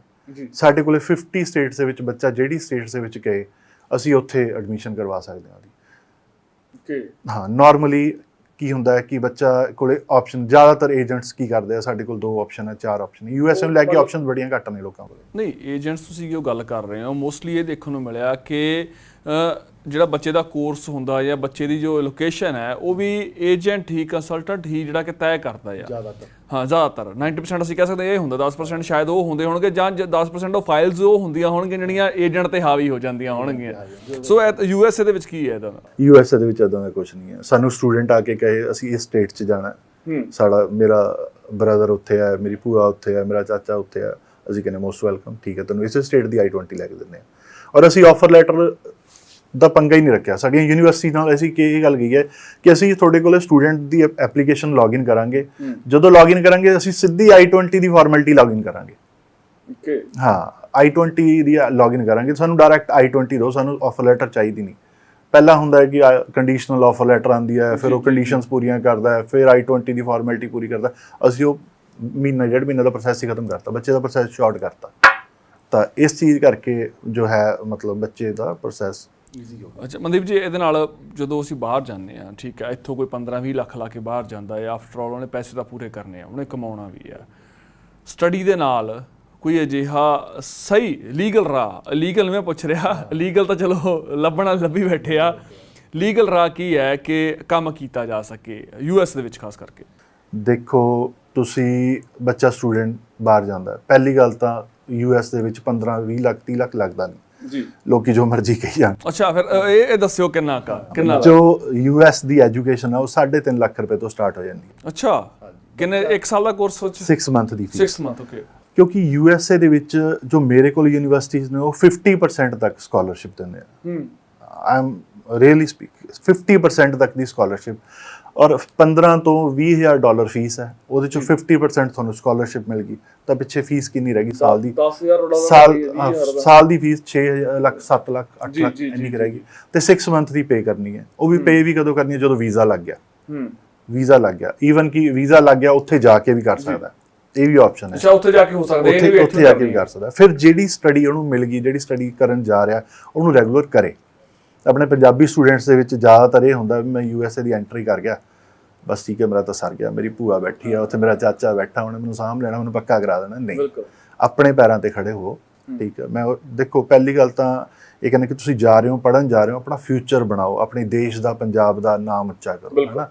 Speaker 2: ਸਾਡੇ ਕੋਲੇ 50 ਸਟੇਟਸ ਦੇ ਵਿੱਚ ਬੱਚਾ ਜਿਹੜੀ ਸਟੇਟਸ ਦੇ ਵਿੱਚ ਗਏ ਅਸੀਂ ਉੱਥੇ ਐਡਮਿਸ਼ਨ ਕਰਵਾ ਸਕਦੇ ਹਾਂ ਉਹਦੀ। ਹਾਂ, ਨਾਰਮਲੀ ਕੀ ਹੁੰਦਾ ਹੈ ਕਿ ਬੱਚਾ ਕੋਲੇ ਆਪਸ਼ਨ, ਜ਼ਿਆਦਾਤਰ ਏਜੰਟਸ ਕੀ ਕਰਦੇ ਆ, ਸਾਡੇ ਕੋਲ 2 ਆਪਸ਼ਨ ਹੈ, 4 ਆਪਸ਼ਨ। USA ਨੂੰ ਲੈ ਕੇ ਆਪਸ਼ਨ ਬੜੀਆਂ ਘੱਟ ਨੇ ਲੋਕਾਂ ਕੋਲ। ਨਹੀਂ, ਏਜੰਟਸ ਤੁਸੀਂ ਜੋ ਗੱਲ ਕਰ ਰਹੇ ਹੋ, ਮੋਸਟਲੀ ਇਹ ਦੇਖਣ ਨੂੰ ਮਿਲਿਆ ਕਿ ਜਿਹੜਾ ਬੱਚੇ ਦਾ ਕੋਰਸ ਹੁੰਦਾ ਜਾਂ ਬੱਚੇ ਦੀ ਜੋ ਲੋਕੇਸ਼ਨ ਹੈ ਉਹ ਵੀ ਏਜੰਟ ਹੀ ਕੰਸਲਟੈਂਟ ਹੀ ਜਿਹੜਾ ਕਿ ਤੈਅ ਕਰਦਾ ਆ
Speaker 1: ਜ਼ਿਆਦਾਤਰ
Speaker 2: ਹਾਂ ਜ਼ਿਆਦਾਤਰ 90% ਅਸੀਂ ਕਹਿ ਸਕਦੇ ਇਹ ਹੁੰਦਾ 10% ਸ਼ਾਇਦ ਉਹ ਹੁੰਦੇ ਹੋਣਗੇ ਜਾਂ 10% ਉਹ ਫਾਈਲਸ ਉਹ ਹੁੰਦੀਆਂ ਹੋਣਗੀਆਂ ਜਿਹੜੀਆਂ ਏਜੰਟ ਤੇ ਹਾਵੀ ਹੋ ਜਾਂਦੀਆਂ ਹੋਣਗੀਆਂ ਸੋ USA ਦੇ ਵਿੱਚ ਕੀ ਹੈ ਇਹਦਾ
Speaker 1: USA ਦੇ ਵਿੱਚ ਇਦਾਂ ਦਾ ਕੁਝ ਨਹੀਂ ਹੈ। ਸਾਨੂੰ ਸਟੂਡੈਂਟ ਆ ਕੇ ਕਹੇ ਅਸੀਂ ਇਸ ਸਟੇਟ 'ਚ ਜਾਣਾ, ਸਾਡਾ ਮੇਰਾ ਬ੍ਰਦਰ ਉੱਥੇ ਹੈ, ਮੇਰੀ ਭੂਆ ਉੱਥੇ ਹੈ, ਮੇਰਾ ਚਾਚਾ ਉੱਥੇ ਹੈ, ਅਸੀਂ ਕਹਿੰਦੇ ਮੋਸਟ ਵੈਲਕਮ, ਠੀਕ ਹੈ ਤੈਨੂੰ ਇਸੇ ਸਟੇਟ ਦੀ I-20 ਲੈ ਕੇ ਦਿੰਦੇ ਹਾਂ। ਔਰ ਅਸੀਂ ਆਫਰ ਲੈਟਰ ਦਾ ਪੰਗਾ ਹੀ ਨਹੀਂ ਰੱਖਿਆ। ਸਾਡੀਆਂ ਯੂਨੀਵਰਸਿਟੀ ਨਾਲ ਅਸੀਂ ਇਹ ਗੱਲ ਕਹੀ ਹੈ ਕਿ ਅਸੀਂ ਤੁਹਾਡੇ ਕੋਲ ਸਟੂਡੈਂਟ ਦੀ ਐਪਲੀਕੇਸ਼ਨ ਲੌਗਇਨ ਕਰਾਂਗੇ, ਜਦੋਂ ਲੌਗਇਨ ਕਰਾਂਗੇ ਅਸੀਂ ਸਿੱਧੀ I-20 ਦੀ ਫਾਰਮੈਲਿਟੀ ਲੌਗਇਨ ਕਰਾਂਗੇ। ਹਾਂ I-20 ਦੀ ਲੌਗਇਨ ਕਰਾਂਗੇ, ਸਾਨੂੰ ਡਾਇਰੈਕਟ I-20 ਦਿਓ, ਸਾਨੂੰ ਆਫਰ ਲੈਟਰ ਚਾਹੀਦੀ ਨਹੀਂ। ਪਹਿਲਾਂ ਹੁੰਦਾ ਹੈ ਕਿ ਕੰਡੀਸ਼ਨਲ ਆਫਰ ਲੈਟਰ ਆਉਂਦੀ ਹੈ, ਫਿਰ ਉਹ ਕੰਡੀਸ਼ਨਸ ਪੂਰੀਆਂ ਕਰਦਾ ਹੈ, ਫਿਰ I-20 ਦੀ ਫਾਰਮੈਲਿਟੀ ਪੂਰੀ ਕਰਦਾ। ਅਸੀਂ ਉਹ ਮਹੀਨਾ ਡੇਢ ਮਹੀਨਾ ਦਾ ਪ੍ਰੋਸੈਸ ਹੀ ਖਤਮ ਕਰਤਾ, ਬੱਚੇ ਦਾ ਪ੍ਰੋਸੈਸ ਸ਼ਾਰਟ ਕਰਤਾ। ਤਾਂ ਇਸ ਚੀਜ਼ ਕਰਕੇ ਜੋ ਹੈ ਮਤਲਬ ਬੱਚੇ ਦਾ ਪ੍ਰੋਸੈਸ ਈਜ਼ੀ ਹੋ ਗਿਆ।
Speaker 2: ਅੱਛਾ ਮਨਦੀਪ ਜੀ, ਇਹਦੇ ਨਾਲ ਜਦੋਂ ਅਸੀਂ ਬਾਹਰ ਜਾਂਦੇ ਹਾਂ, ਠੀਕ ਹੈ, ਇੱਥੋਂ ਕੋਈ 15-20 ਲੱਖ ਲਾ ਕੇ ਬਾਹਰ ਜਾਂਦਾ ਹੈ, ਆਫਟਰ ਆਲ ਉਹਨੇ ਪੈਸੇ ਤਾਂ ਪੂਰੇ ਕਰਨੇ ਆ, ਉਹਨੇ ਕਮਾਉਣਾ ਵੀ ਆ। ਸਟੱਡੀ ਦੇ ਨਾਲ ਕੋਈ ਅਜਿਹਾ ਸਹੀ ਲੀਗਲ ਰਾਹ, ਲੀਗਲ ਮੈਂ ਪੁੱਛ ਰਿਹਾ, ਲੀਗਲ ਤਾਂ ਚਲੋ ਲੱਭੀ ਬੈਠੇ ਆ, ਲੀਗਲ ਰਾਹ ਕੀ ਹੈ ਕਿ ਕੰਮ ਕੀਤਾ ਜਾ ਸਕੇ US ਦੇ ਵਿੱਚ ਖਾਸ ਕਰਕੇ?
Speaker 1: ਦੇਖੋ ਤੁਸੀਂ ਬੱਚਾ ਸਟੂਡੈਂਟ ਬਾਹਰ ਜਾਂਦਾ, ਪਹਿਲੀ ਗੱਲ ਤਾਂ US ਦੇ ਵਿੱਚ 15-20 ਲੱਖ 30 ਲੱਖ ਲੱਗਦਾ ਨਹੀਂ ਜੀ, ਲੋਕੀ ਜੋ ਮਰਜ਼ੀ ਕਹੀ ਜਾਣ।
Speaker 2: ਅੱਛਾ ਫਿਰ ਇਹ ਦੱਸਿਓ ਕਿੰਨਾ
Speaker 1: ਜੋ US ਦੀ ਐਜੂਕੇਸ਼ਨ ਆ ਉਹ 3.5 ਲੱਖ ਰੁਪਏ ਤੋਂ ਸਟਾਰਟ ਹੋ ਜਾਂਦੀ ਹੈ।
Speaker 2: ਅੱਛਾ ਕਿੰਨੇ, 1 ਸਾਲ ਦਾ ਕੋਰਸ?
Speaker 1: 6 ਮੰਥ ਦੀ ਫੀਸ।
Speaker 2: 6 month, okay.
Speaker 1: ਕਿਉਂਕਿ USA ਦੇ ਵਿੱਚ ਜੋ ਮੇਰੇ ਕੋਲ ਯੂਨੀਵਰਸਿਟੀਜ਼ ਨੇ ਉਹ 50% ਤੱਕ ਸਕਾਲਰਸ਼ਿਪ ਦਿੰਦੇ ਆ। ਆਈ ਐਮ ਰੀਅਲੀ ਸਪੀਕ 50% ਤੱਕ ਦੀ ਸਕਾਲਰਸ਼ਿਪ, ਔਰ 15 ਤੋਂ $20,000 ਫੀਸ ਹੈ, ਉਹਦੇ ਚੋਂ 50% ਤੁਹਾਨੂੰ ਸਕਾਲਰਸ਼ਿਪ ਮਿਲ ਗਈ, ਤਾਂ ਪਿੱਛੇ ਫੀਸ ਕਿੰਨੀ ਰਹਿ ਗਈ ਸਾਲ ਦੀ? $10,000 ਸਾਲ ਦੀ ਫੀਸ 6 ਲੱਖ 7 ਲੱਖ 8 ਲੱਖ ਇੰਨੀ ਕੁ ਰਹੇਗੀ, ਤੇ 6 ਮੰਥ ਦੀ ਪੇ ਕਰਨੀ ਹੈ। ਉਹ ਵੀ ਪੇ ਵੀ ਕਦੋਂ ਕਰਨੀ ਹੈ? ਜਦੋਂ ਵੀਜ਼ਾ ਲੱਗ ਗਿਆ। ਵੀਜ਼ਾ ਲੱਗ ਗਿਆ, ਈਵਨ ਕਿ ਵੀਜ਼ਾ ਲੱਗ ਗਿਆ ਉੱਥੇ ਜਾ ਕੇ ਵੀ ਕਰ ਸਕਦਾ, ਇਹ ਵੀ ਆਪਸ਼ਨ ਹੈ।
Speaker 2: ਅੱਛਾ ਉੱਥੇ ਜਾ ਕੇ ਹੋ ਸਕਦਾ,
Speaker 1: ਉੱਥੇ ਜਾ ਕੇ ਵੀ ਕਰ ਸਕਦਾ। ਫਿਰ ਜਿਹੜੀ ਸਟੱਡੀ ਉਹਨੂੰ ਮਿਲ ਗਈ, ਜਿਹੜੀ ਸਟੱਡੀ ਕਰਨ ਜਾ ਰਿਹਾ ਉਹਨੂੰ ਰੈਗੂਲਰ ਕਰੇ। ਆਪਣੇ ਪੰਜਾਬੀ ਸਟੂਡੈਂਟਸ ਦੇ ਵਿੱਚ ਜ਼ਿਆਦਾਤਰ ਇਹ ਹੁੰਦਾ ਵੀ ਮੈਂ USA ਦੀ ਐਂਟਰੀ ਕਰ ਗਿਆ, ਬਸ ਠੀਕ ਹੈ, ਮੇਰਾ ਤਾਂ ਸਰ ਗਿਆ, ਮੇਰੀ ਭੂਆ ਬੈਠੀ ਆ ਉੱਥੇ, ਮੇਰਾ ਚਾਚਾ ਬੈਠਾ, ਉਹਨੇ ਮੈਨੂੰ ਸਾਂਭ ਲੈਣਾ, ਮੈਨੂੰ ਪੱਕਾ ਕਰਾ ਦੇਣਾ। ਨਹੀਂ, ਆਪਣੇ ਪੈਰਾਂ ਤੇ ਖੜੇ ਹੋ, ਠੀਕ ਹੈ। ਮੈਂ ਦੇਖੋ ਪਹਿਲੀ ਗੱਲ ਤਾਂ ਇਹ ਕਹਿੰਦਾ ਕਿ ਤੁਸੀਂ ਜਾ ਰਹੇ ਹੋ, ਪੜ੍ਹਨ ਜਾ ਰਹੇ ਹੋ, ਆਪਣਾ ਫਿਊਚਰ ਬਣਾਓ, ਆਪਣੇ ਦੇਸ਼ ਦਾ, ਪੰਜਾਬ ਦਾ ਨਾਮ ਉੱਚਾ ਕਰੋ, ਹੈ ਨਾ।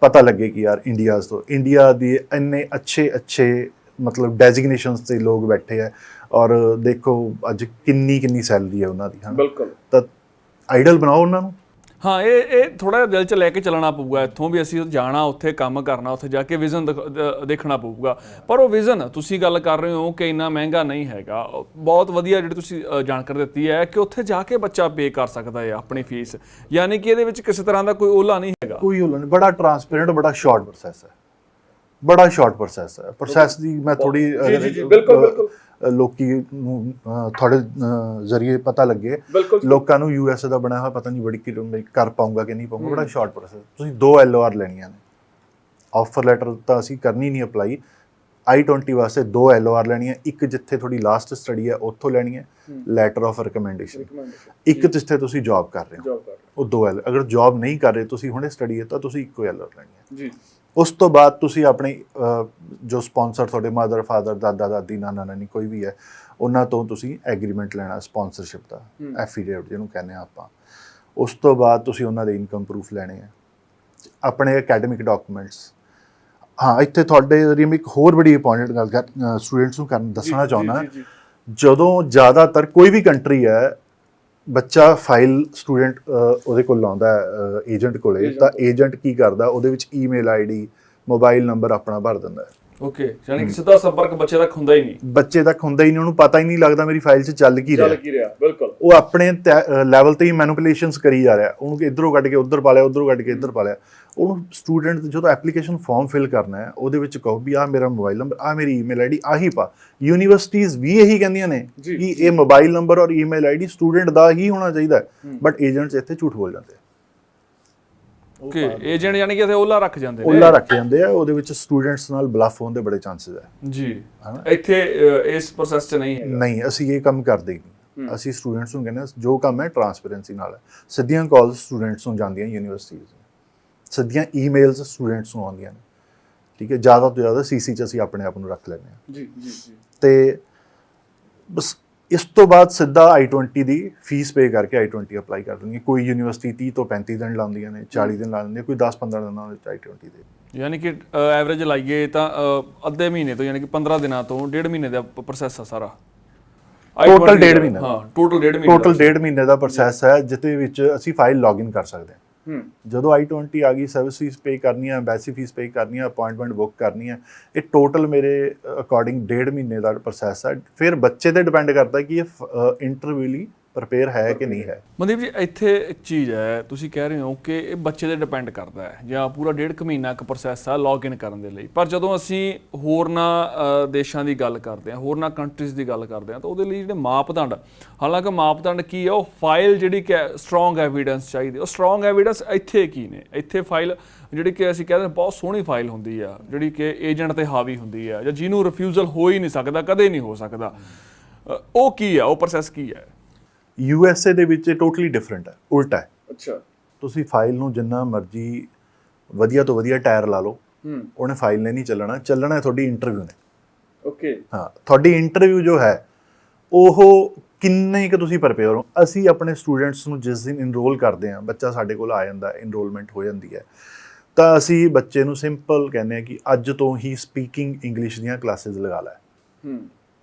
Speaker 1: ਪਤਾ ਲੱਗੇ ਕਿ ਯਾਰ ਇੰਡੀਆ ਦੀ ਇੰਨੇ ਅੱਛੇ ਮਤਲਬ ਡੈਜ਼ਿਗਨੇਸ਼ਨਸ ਤੇ ਲੋਕ ਬੈਠੇ ਆ, ਔਰ ਦੇਖੋ ਅੱਜ ਕਿੰਨੀ ਸੈਲਰੀ ਹੈ ਉਹਨਾਂ ਦੀ, ਹੈ ਨਾ। ਤਾਂ ਆਈਡਲ ਬਣਾਓ ਉਹਨਾਂ ਨੂੰ।
Speaker 2: ਹਾਂ ਇਹ ਥੋੜਾ ਜਿਹਾ ਦਿਲ 'ਚ ਲੈ ਕੇ ਚੱਲਣਾ ਪਊਗਾ ਇੱਥੋਂ ਵੀ, ਅਸੀਂ ਜਾਣਾ, ਉੱਥੇ ਕੰਮ ਕਰਨਾ, ਉੱਥੇ ਜਾ ਕੇ ਵਿਜ਼ਨ ਦੇਖਣਾ ਪਊਗਾ। ਪਰ ਉਹ ਵਿਜ਼ਨ ਤੁਸੀਂ ਗੱਲ ਕਰ ਰਹੇ ਹੋ ਕਿ ਇੰਨਾ ਮਹਿੰਗਾ ਨਹੀਂ ਹੈਗਾ। ਬਹੁਤ ਵਧੀਆ ਜਿਹੜੀ ਤੁਸੀਂ ਜਾਣਕਾਰੀ ਦਿੱਤੀ ਹੈ ਕਿ ਉੱਥੇ ਜਾ ਕੇ ਬੱਚਾ ਪੇ ਕਰ ਸਕਦਾ ਹੈ ਆਪਣੀ ਫੀਸ, ਯਾਨੀ ਕਿ ਇਹਦੇ ਵਿੱਚ ਕਿਸੇ ਤਰ੍ਹਾਂ ਦਾ ਕੋਈ ਓਲਾ ਨਹੀਂ ਹੈਗਾ।
Speaker 1: ਕੋਈ ਓਲਾ ਨਹੀਂ, ਬੜਾ ਟਰਾਂਸਪੇਰੈਂਟ, ਬੜਾ ਸ਼ਾਰਟ ਪ੍ਰੋਸੈਸ ਹੈ, ਬੜਾ ਸ਼ਾਰਟ ਪ੍ਰੋਸੈਸ ਹੈ। ਪ੍ਰੋਸੈਸ ਦੀ ਮੈਂ ਥੋੜੀ ਬਿਲਕੁਲ ਲੋਕੀ ਨੂੰ ਤੁਹਾਡੇ ਜ਼ਰੀਏ ਪਤਾ ਲੱਗੇ, ਲੋਕਾਂ ਨੂੰ USA ਦਾ ਬਣਿਆ ਹੋਇਆ ਪਤਾ ਨਹੀਂ ਬੜੀ ਕਰ ਪਾਊਂਗਾ ਕਿ ਨਹੀਂ ਪਾਊਂਗਾ, ਬੜਾ ਸ਼ਾਰਟ ਪ੍ਰੋਸੈਸ। ਤੁਸੀਂ 2 LOR ਲੈਣੀਆਂ ਨੇ, ਆਫਰ ਲੈਟਰ ਤਾਂ ਅਸੀਂ ਕਰਨੀ ਨਹੀਂ ਅਪਲਾਈ, I-20 ਵਾਸਤੇ 2 LOR ਲੈਣੀਆਂ, ਇੱਕ ਜਿੱਥੇ ਤੁਹਾਡੀ ਲਾਸਟ ਸਟੱਡੀ ਹੈ ਉੱਥੋਂ ਲੈਣੀ ਹੈ, ਲੈਟਰ ਆਫ ਰਿਕਮੈਂਡੇਸ਼ਨ, ਇੱਕ ਜਿੱਥੇ ਤੁਸੀਂ ਜੌਬ ਕਰ ਰਹੇ ਹੋ ਉਹ 2 LOR। ਅਗਰ ਜੌਬ ਨਹੀਂ ਕਰ ਰਹੇ, ਤੁਸੀਂ ਹੁਣੇ ਸਟੱਡੀ ਹੈ, ਤਾਂ ਤੁਸੀਂ ਇੱਕੋ LOR ਲੈਣੀ ਹੈ। ਉਸ ਤੋਂ ਬਾਅਦ ਤੁਸੀਂ ਆਪਣੀ ਜੋ ਸਪਾਂਸਰ ਤੁਹਾਡੇ ਮਦਰ ਫਾਦਰ ਦਾਦਾ ਦਾਦੀ ਨਾਨਾ ਨਾਨੀ ਕੋਈ ਵੀ ਹੈ, ਉਹਨਾਂ ਤੋਂ ਤੁਸੀਂ ਐਗਰੀਮੈਂਟ ਲੈਣਾ ਸਪਾਂਸਰਸ਼ਿਪ ਦਾ, ਐਫੀਡੇਵਿਟ ਜਿਹਨੂੰ ਕਹਿੰਦੇ ਆ ਆਪਾਂ। ਉਸ ਤੋਂ ਬਾਅਦ ਤੁਸੀਂ ਉਹਨਾਂ ਦੇ ਇਨਕਮ ਪ੍ਰੂਫ ਲੈਣੇ ਆ, ਆਪਣੇ ਅਕੈਡਮਿਕ ਡਾਕੂਮੈਂਟਸ। ਹਾਂ ਇੱਥੇ ਤੁਹਾਡੇ ਜ਼ਰੀਏ ਇੱਕ ਹੋਰ ਬੜੀ ਇੰਪੋਰਟੈਂਟ ਗੱਲ ਸਟੂਡੈਂਟਸ ਨੂੰ ਦੱਸਣਾ ਚਾਹੁੰਦਾ, ਜਦੋਂ ਜ਼ਿਆਦਾਤਰ ਕੋਈ ਵੀ ਕੰਟਰੀ ਹੈ, ਬੱਚਾ ਫਾਈਲ ਸਟੂਡੈਂਟ ਉਹਦੇ ਕੋਲ ਲਾਉਂਦਾ ਏਜੰਟ ਕੋਲੇ, ਤਾਂ ਏਜੰਟ ਕੀ ਕਰਦਾ, ਉਹਦੇ ਵਿੱਚ ਈਮੇਲ ID ਮੋਬਾਈਲ ਨੰਬਰ ਆਪਣਾ ਭਰ ਦਿੰਦਾ ਹੈ।
Speaker 2: ਓਕੇ, ਯਾਨੀ ਕਿ ਸਿੱਧਾ ਸੰਪਰਕ ਬੱਚੇ ਤੱਕ ਹੁੰਦਾ ਹੀ ਨਹੀਂ,
Speaker 1: ਉਹਨੂੰ ਪਤਾ ਹੀ ਨਹੀਂ ਲੱਗਦਾ ਮੇਰੀ ਫਾਈਲ 'ਚ ਚੱਲ ਕੀ ਰਿਹਾ।
Speaker 2: ਬਿਲਕੁਲ,
Speaker 1: ਉਹ ਆਪਣੇ ਲੈਵਲ ਤੇ ਹੀ ਮੈਨੂਪੂਲੇਸ਼ਨਸ ਕਰੀ ਜਾ ਰਿਹਾ, ਉਹਨੂੰ ਇੱਧਰੋਂ ਕੱਢ ਕੇ ਉੱਧਰ ਪਾ ਲਿਆ, ਉੱਧਰੋਂ ਕੱਢ ਕੇ ਇੱਧਰ ਪਾ ਲਿਆ। ਉਹਨੂੰ ਸਟੂਡੈਂਟ ਜਦੋਂ ਐਪਲੀਕੇਸ਼ਨ ਫਾਰਮ ਫਿਲ ਕਰਨਾ ਹੈ, ਉਹਦੇ ਵਿੱਚ ਕਹੋ ਵੀ ਆਹ ਮੇਰਾ ਮੋਬਾਈਲ ਨੰਬਰ, ਆਹ ਮੇਰੀ ਈਮੇਲ ID, ਆਹੀ ਪਾ। ਯੂਨੀਵਰਸਿਟੀਜ਼ ਵੀ ਇਹੀ ਕਹਿੰਦੀਆਂ ਨੇ ਕਿ ਇਹ ਮੋਬਾਈਲ ਨੰਬਰ ਔਰ ਈਮੇਲ ID ਸਟੂਡੈਂਟ ਦਾ ਹੀ ਹੋਣਾ ਚਾਹੀਦਾ, ਬਟ ਏਜੰਟਸ ਇੱਥੇ ਝੂਠ ਬੋਲ ਜਾਂਦੇ ਆ।
Speaker 2: ਓਕੇ, ਏਜੰਟ ਯਾਨੀ ਕਿ ਇੱਥੇ ਓਲਾ ਰੱਖ ਜਾਂਦੇ
Speaker 1: ਆ, ਉਹਦੇ ਵਿੱਚ ਸਟੂਡੈਂਟਸ ਨਾਲ ਬਲਫ ਹੋਣ ਦੇ ਬੜੇ ਚਾਂਸਸ ਹੈ
Speaker 2: ਜੀ। ਇੱਥੇ ਇਸ ਪ੍ਰੋਸੈਸ 'ਚ ਨਹੀਂ,
Speaker 1: ਅਸੀਂ ਇਹ ਕੰਮ ਕਰਦੇ ਹੀ ਨਹੀਂ। ਅਸੀਂ ਸਟੂਡੈਂਟਸ ਨੂੰ ਕਹਿੰਦੇ ਜੋ ਕੰਮ ਹੈ ਟਰਾਂਸਪੇਰੈਂਸੀ ਨਾਲ ਹੈ। ਸਿੱਧੀਆਂ ਕਾਲਸ ਸਟੂਡੈਂਟਸ ਨੂੰ ਜਾਂਦੀਆਂ ਯੂਨੀਵਰਸਿਟੀਜ਼, ਸਿੱਧੀਆਂ ਈਮੇਲਸ ਸਟੂਡੈਂਟਸ ਨੂੰ ਆਉਂਦੀਆਂ ਨੇ, ਠੀਕ ਹੈ। ਜ਼ਿਆਦਾ ਤੋਂ ਜ਼ਿਆਦਾ CC 'ਚ ਅਸੀਂ ਆਪਣੇ ਆਪ ਨੂੰ ਰੱਖ ਲੈਂਦੇ ਹਾਂ। ਤੇ ਬਸ ਇਸ ਤੋਂ ਬਾਅਦ ਸਿੱਧਾ I-20 ਦੀ ਫੀਸ ਪੇ ਕਰਕੇ I-20 ਅਪਲਾਈ ਕਰ ਦਿੰਦੀ ਹੈ। ਕੋਈ ਯੂਨੀਵਰਸਿਟੀ 30 ਤੋਂ 35 ਦਿਨ ਲਾਉਂਦੀਆਂ ਨੇ, 40 ਦਿਨ ਲਾ ਦਿੰਦੀ ਹੈ, ਕੋਈ 10-15 ਦਿਨਾਂ ਵਿੱਚ I-20 ਦੇ।
Speaker 2: ਯਾਨੀ ਕਿ ਐਵਰੇਜ ਲਾਈਏ ਤਾਂ ਅੱਧੇ ਮਹੀਨੇ ਤੋਂ, ਯਾਨੀ ਕਿ 15 ਦਿਨਾਂ ਤੋਂ 1.5 ਮਹੀਨੇ ਦਾ ਪ੍ਰੋਸੈਸ ਆ ਸਾਰਾ।
Speaker 1: ਟੋਟਲ 1.5 ਮਹੀਨੇ
Speaker 2: ਹਾਂ, ਟੋਟਲ 1.5 ਮਹੀਨੇ
Speaker 1: ਟੋਟਲ 1.5 ਮਹੀਨੇ ਦਾ ਪ੍ਰੋਸੈਸ ਹੈ, ਜਿਹਦੇ ਵਿੱਚ ਅਸੀਂ ਫਾਈਲ ਲੌਗਇਨ ਕਰ ਸਕਦੇ ਹਾਂ। ਜਦੋਂ I-20 ਆ ਗਈ, ਸਰਵਿਸ ਫੀਸ ਪੇ ਕਰਨੀ ਹੈ, ਐਮਬੈਸੀ ਫੀਸ ਪੇ ਕਰਨੀ ਹੈ, ਅਪਾਇੰਟਮੈਂਟ ਬੁੱਕ ਕਰਨੀ ਹੈ। ਇਹ ਟੋਟਲ ਮੇਰੇ ਅਕੋਰਡਿੰਗ 1.5 ਮਹੀਨੇ ਦਾ ਪ੍ਰੋਸੈਸ ਹੈ। ਫਿਰ ਬੱਚੇ ਤੇ ਡਿਪੈਂਡ ਕਰਦਾ ਕਿ ਇਹ ਇੰਟਰਵਿਊ ਲਈ ਪ੍ਰਪੇਅਰ ਹੈ ਕਿ ਨਹੀਂ ਹੈ।
Speaker 2: ਮਨਦੀਪ ਜੀ, ਇੱਥੇ ਇੱਕ ਚੀਜ਼ ਹੈ, ਤੁਸੀਂ ਕਹਿ ਰਹੇ ਹੋ ਕਿ ਇਹ ਬੱਚੇ ਤੇ ਡਿਪੈਂਡ ਕਰਦਾ ਹੈ, ਜਾਂ ਪੂਰਾ 1.5 ਮਹੀਨਾ ਇੱਕ ਪ੍ਰੋਸੈਸ ਆ ਲੌਗਇਨ ਕਰਨ ਦੇ ਲਈ। ਪਰ ਜਦੋਂ ਅਸੀਂ ਹੋਰਨਾਂ ਦੇਸ਼ਾਂ ਦੀ ਗੱਲ ਕਰਦੇ ਹਾਂ, ਹੋਰਨਾਂ ਕੰਟਰੀਜ਼ ਦੀ ਗੱਲ ਕਰਦੇ ਹਾਂ, ਤਾਂ ਉਹਦੇ ਲਈ ਜਿਹੜੇ ਮਾਪਦੰਡ, ਹਾਲਾਂਕਿ ਮਾਪਦੰਡ ਕੀ ਹੈ, ਉਹ ਫਾਈਲ ਜਿਹੜੀ ਕਿ ਸਟਰੋਂਗ ਐਵੀਡੈਂਸ ਚਾਹੀਦੀ। ਉਹ ਸਟਰੋਂਗ ਐਵੀਡੈਂਸ ਇੱਥੇ ਕੀ ਨੇ? ਇੱਥੇ ਫਾਈਲ ਜਿਹੜੀ ਕਿ ਅਸੀਂ ਕਹਿੰਦੇ ਬਹੁਤ ਸੋਹਣੀ ਫਾਈਲ ਹੁੰਦੀ ਆ, ਜਿਹੜੀ ਕਿ ਏਜੰਟ ਤੇ ਹਾਵੀ ਹੁੰਦੀ ਆ, ਜਾਂ ਜਿਹਨੂੰ ਰਿਫਿਊਜ਼ਲ ਹੋ ਹੀ ਨਹੀਂ ਸਕਦਾ, ਕਦੇ ਨਹੀਂ ਹੋ ਸਕਦਾ। ਉਹ ਕੀ ਆ? ਉਹ ਪ੍ਰੋਸੈਸ ਕੀ ਹੈ?
Speaker 1: USA ਦੇ ਵਿੱਚ ਟੋਟਲੀ ਡਿਫਰੈਂਟ ਹੈ, ਉਲਟਾ ਹੈ।
Speaker 2: ਅੱਛਾ।
Speaker 1: ਤੁਸੀਂ ਫਾਈਲ ਨੂੰ ਜਿੰਨਾ ਮਰਜ਼ੀ ਵਧੀਆ ਤੋਂ ਵਧੀਆ ਟਾਇਰ ਲਾ ਲਓ, ਉਹਨੇ ਫਾਈਲ ਨੇ ਨਹੀਂ ਚੱਲਣਾ। ਚੱਲਣਾ ਤੁਹਾਡੀ ਇੰਟਰਵਿਊ ਨੇ।
Speaker 2: ਓਕੇ।
Speaker 1: ਹਾਂ, ਤੁਹਾਡੀ ਇੰਟਰਵਿਊ ਜੋ ਹੈ ਉਹ ਕਿੰਨੇ ਕੁ ਤੁਸੀਂ ਪ੍ਰਪੇਅਰ ਹੋ। ਅਸੀਂ ਆਪਣੇ ਸਟੂਡੈਂਟਸ ਨੂੰ ਜਿਸ ਦਿਨ ਇਨਰੋਲ ਕਰਦੇ ਹਾਂ, ਬੱਚਾ ਸਾਡੇ ਕੋਲ ਆ ਜਾਂਦਾ, ਇਨਰੋਲਮੈਂਟ ਹੋ ਜਾਂਦੀ ਹੈ, ਤਾਂ ਅਸੀਂ ਬੱਚੇ ਨੂੰ ਸਿੰਪਲ ਕਹਿੰਦੇ ਹਾਂ ਕਿ ਅੱਜ ਤੋਂ ਹੀ ਸਪੀਕਿੰਗ ਇੰਗਲਿਸ਼ ਦੀਆਂ ਕਲਾਸਿਸ ਲਗਾ ਲੈ।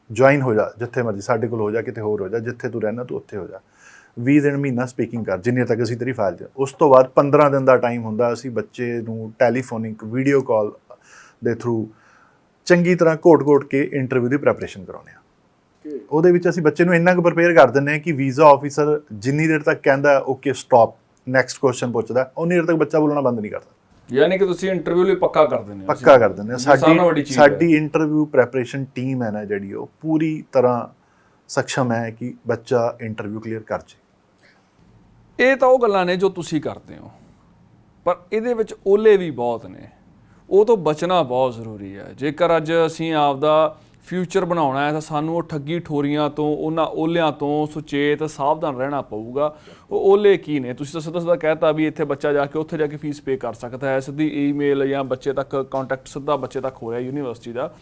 Speaker 1: ਜੁਆਇਨ ਹੋ ਜਾ, ਜਿੱਥੇ ਮਰਜ਼ੀ ਸਾਡੇ ਕੋਲ ਹੋ ਜਾ, ਕਿਤੇ ਹੋਰ ਹੋ ਜਾ, ਜਿੱਥੇ ਤੂੰ ਰਹਿਣਾ ਤੂੰ ਉੱਥੇ ਹੋ ਜਾ। 20 ਦਿਨ ਮਹੀਨਾ ਸਪੀਕਿੰਗ ਕਰ, ਜਿੰਨੇ ਤੱਕ ਅਸੀਂ ਤੇਰੀ ਫਾਈਲ ਦੇ। ਉਸ ਤੋਂ ਬਾਅਦ 15 ਦਿਨ ਦਾ ਟਾਈਮ ਹੁੰਦਾ, ਅਸੀਂ ਬੱਚੇ ਨੂੰ ਟੈਲੀਫੋਨਿਕ ਵੀਡੀਓ ਕਾਲ ਦੇ ਥਰੂ ਚੰਗੀ ਤਰ੍ਹਾਂ ਘੋਟ-ਘੋਟ ਕੇ ਇੰਟਰਵਿਊ ਦੀ ਪ੍ਰੈਪਰੇਸ਼ਨ ਕਰਾਉਂਦੇ ਹਾਂ। ਉਹਦੇ ਵਿੱਚ ਅਸੀਂ ਬੱਚੇ ਨੂੰ ਇੰਨਾ ਕੁ ਪ੍ਰਪੇਅਰ ਕਰ ਦਿੰਦੇ ਹਾਂ ਕਿ ਵੀਜ਼ਾ ਆਫਿਸਰ ਜਿੰਨੀ ਦੇਰ ਤੱਕ ਕਹਿੰਦਾ ਓਕੇ ਸਟਾਪ, ਨੈਕਸਟ ਕੁਐਸਚਨ ਪੁੱਛਦਾ, ਉਨੀ ਦੇਰ ਤੱਕ ਬੱਚਾ ਬੋਲਣਾ ਬੰਦ ਨਹੀਂ ਕਰਦਾ।
Speaker 2: ਯਾਨੀ ਕਿ ਤੁਸੀਂ ਇੰਟਰਵਿਊ ਲਈ ਪੱਕਾ ਕਰ ਦਿੰਦੇ ਹੋ?
Speaker 1: ਪੱਕਾ ਕਰ ਦਿੰਦੇ ਹਾਂ। ਸਾਡੀ ਇੰਟਰਵਿਊ ਪ੍ਰੈਪਰੇਸ਼ਨ ਟੀਮ ਹੈ ਨਾ ਜਿਹੜੀ, ਉਹ ਪੂਰੀ ਤਰ੍ਹਾਂ ਸક્ષਮ ਹੈ ਕਿ ਬੱਚਾ ਇੰਟਰਵਿਊ ਕਲੀਅਰ ਕਰ ਜੇ।
Speaker 2: ਇਹ ਤਾਂ ਉਹ ਗੱਲਾਂ ਨੇ ਜੋ ਤੁਸੀਂ ਕਰਦੇ ਹੋ, ਪਰ ਇਹਦੇ ਵਿੱਚ ਓਲੇ ਵੀ ਬਹੁਤ ਨੇ। ਉਹ ਤੋਂ ਬਚਣਾ ਬਹੁਤ ਜ਼ਰੂਰੀ ਹੈ। ਜੇਕਰ ਅੱਜ ਅਸੀਂ ਆਪਦਾ ਫਿਊਚਰ ਬਣਾਉਣਾ ਹੈ ਤਾਂ ਸਾਨੂੰ ਉਹ ਠੱਗੀ ਠੋਰੀਆਂ ਤੋਂ, ਉਹਨਾਂ ਓਲਿਆਂ ਤੋਂ ਸੁਚੇਤ ਸਾਵਧਾਨ ਰਹਿਣਾ ਪਊਗਾ। ਉਹ ਓਲੇ ਕੀ ਨੇ? ਤੁਸੀਂ ਤਾਂ ਸਿੱਧਾ ਕਹਿਤਾ ਵੀ ਇੱਥੇ ਬੱਚਾ ਜਾ ਕੇ ਉੱਥੇ ਜਾ ਕੇ ਫੀਸ ਪੇ ਕਰ ਸਕਦਾ ਹੈ, ਸਿੱਧੀ ਈਮੇਲ ਜਾਂ ਬੱਚੇ ਤੱਕ ਕੰਟੈਕਟ ਸਿੱਧਾ ਬੱਚੇ ਤੱਕ ਹੋ ਰਿਹਾ ਯੂਨੀਵਰਸਿਟੀ ਦਾ।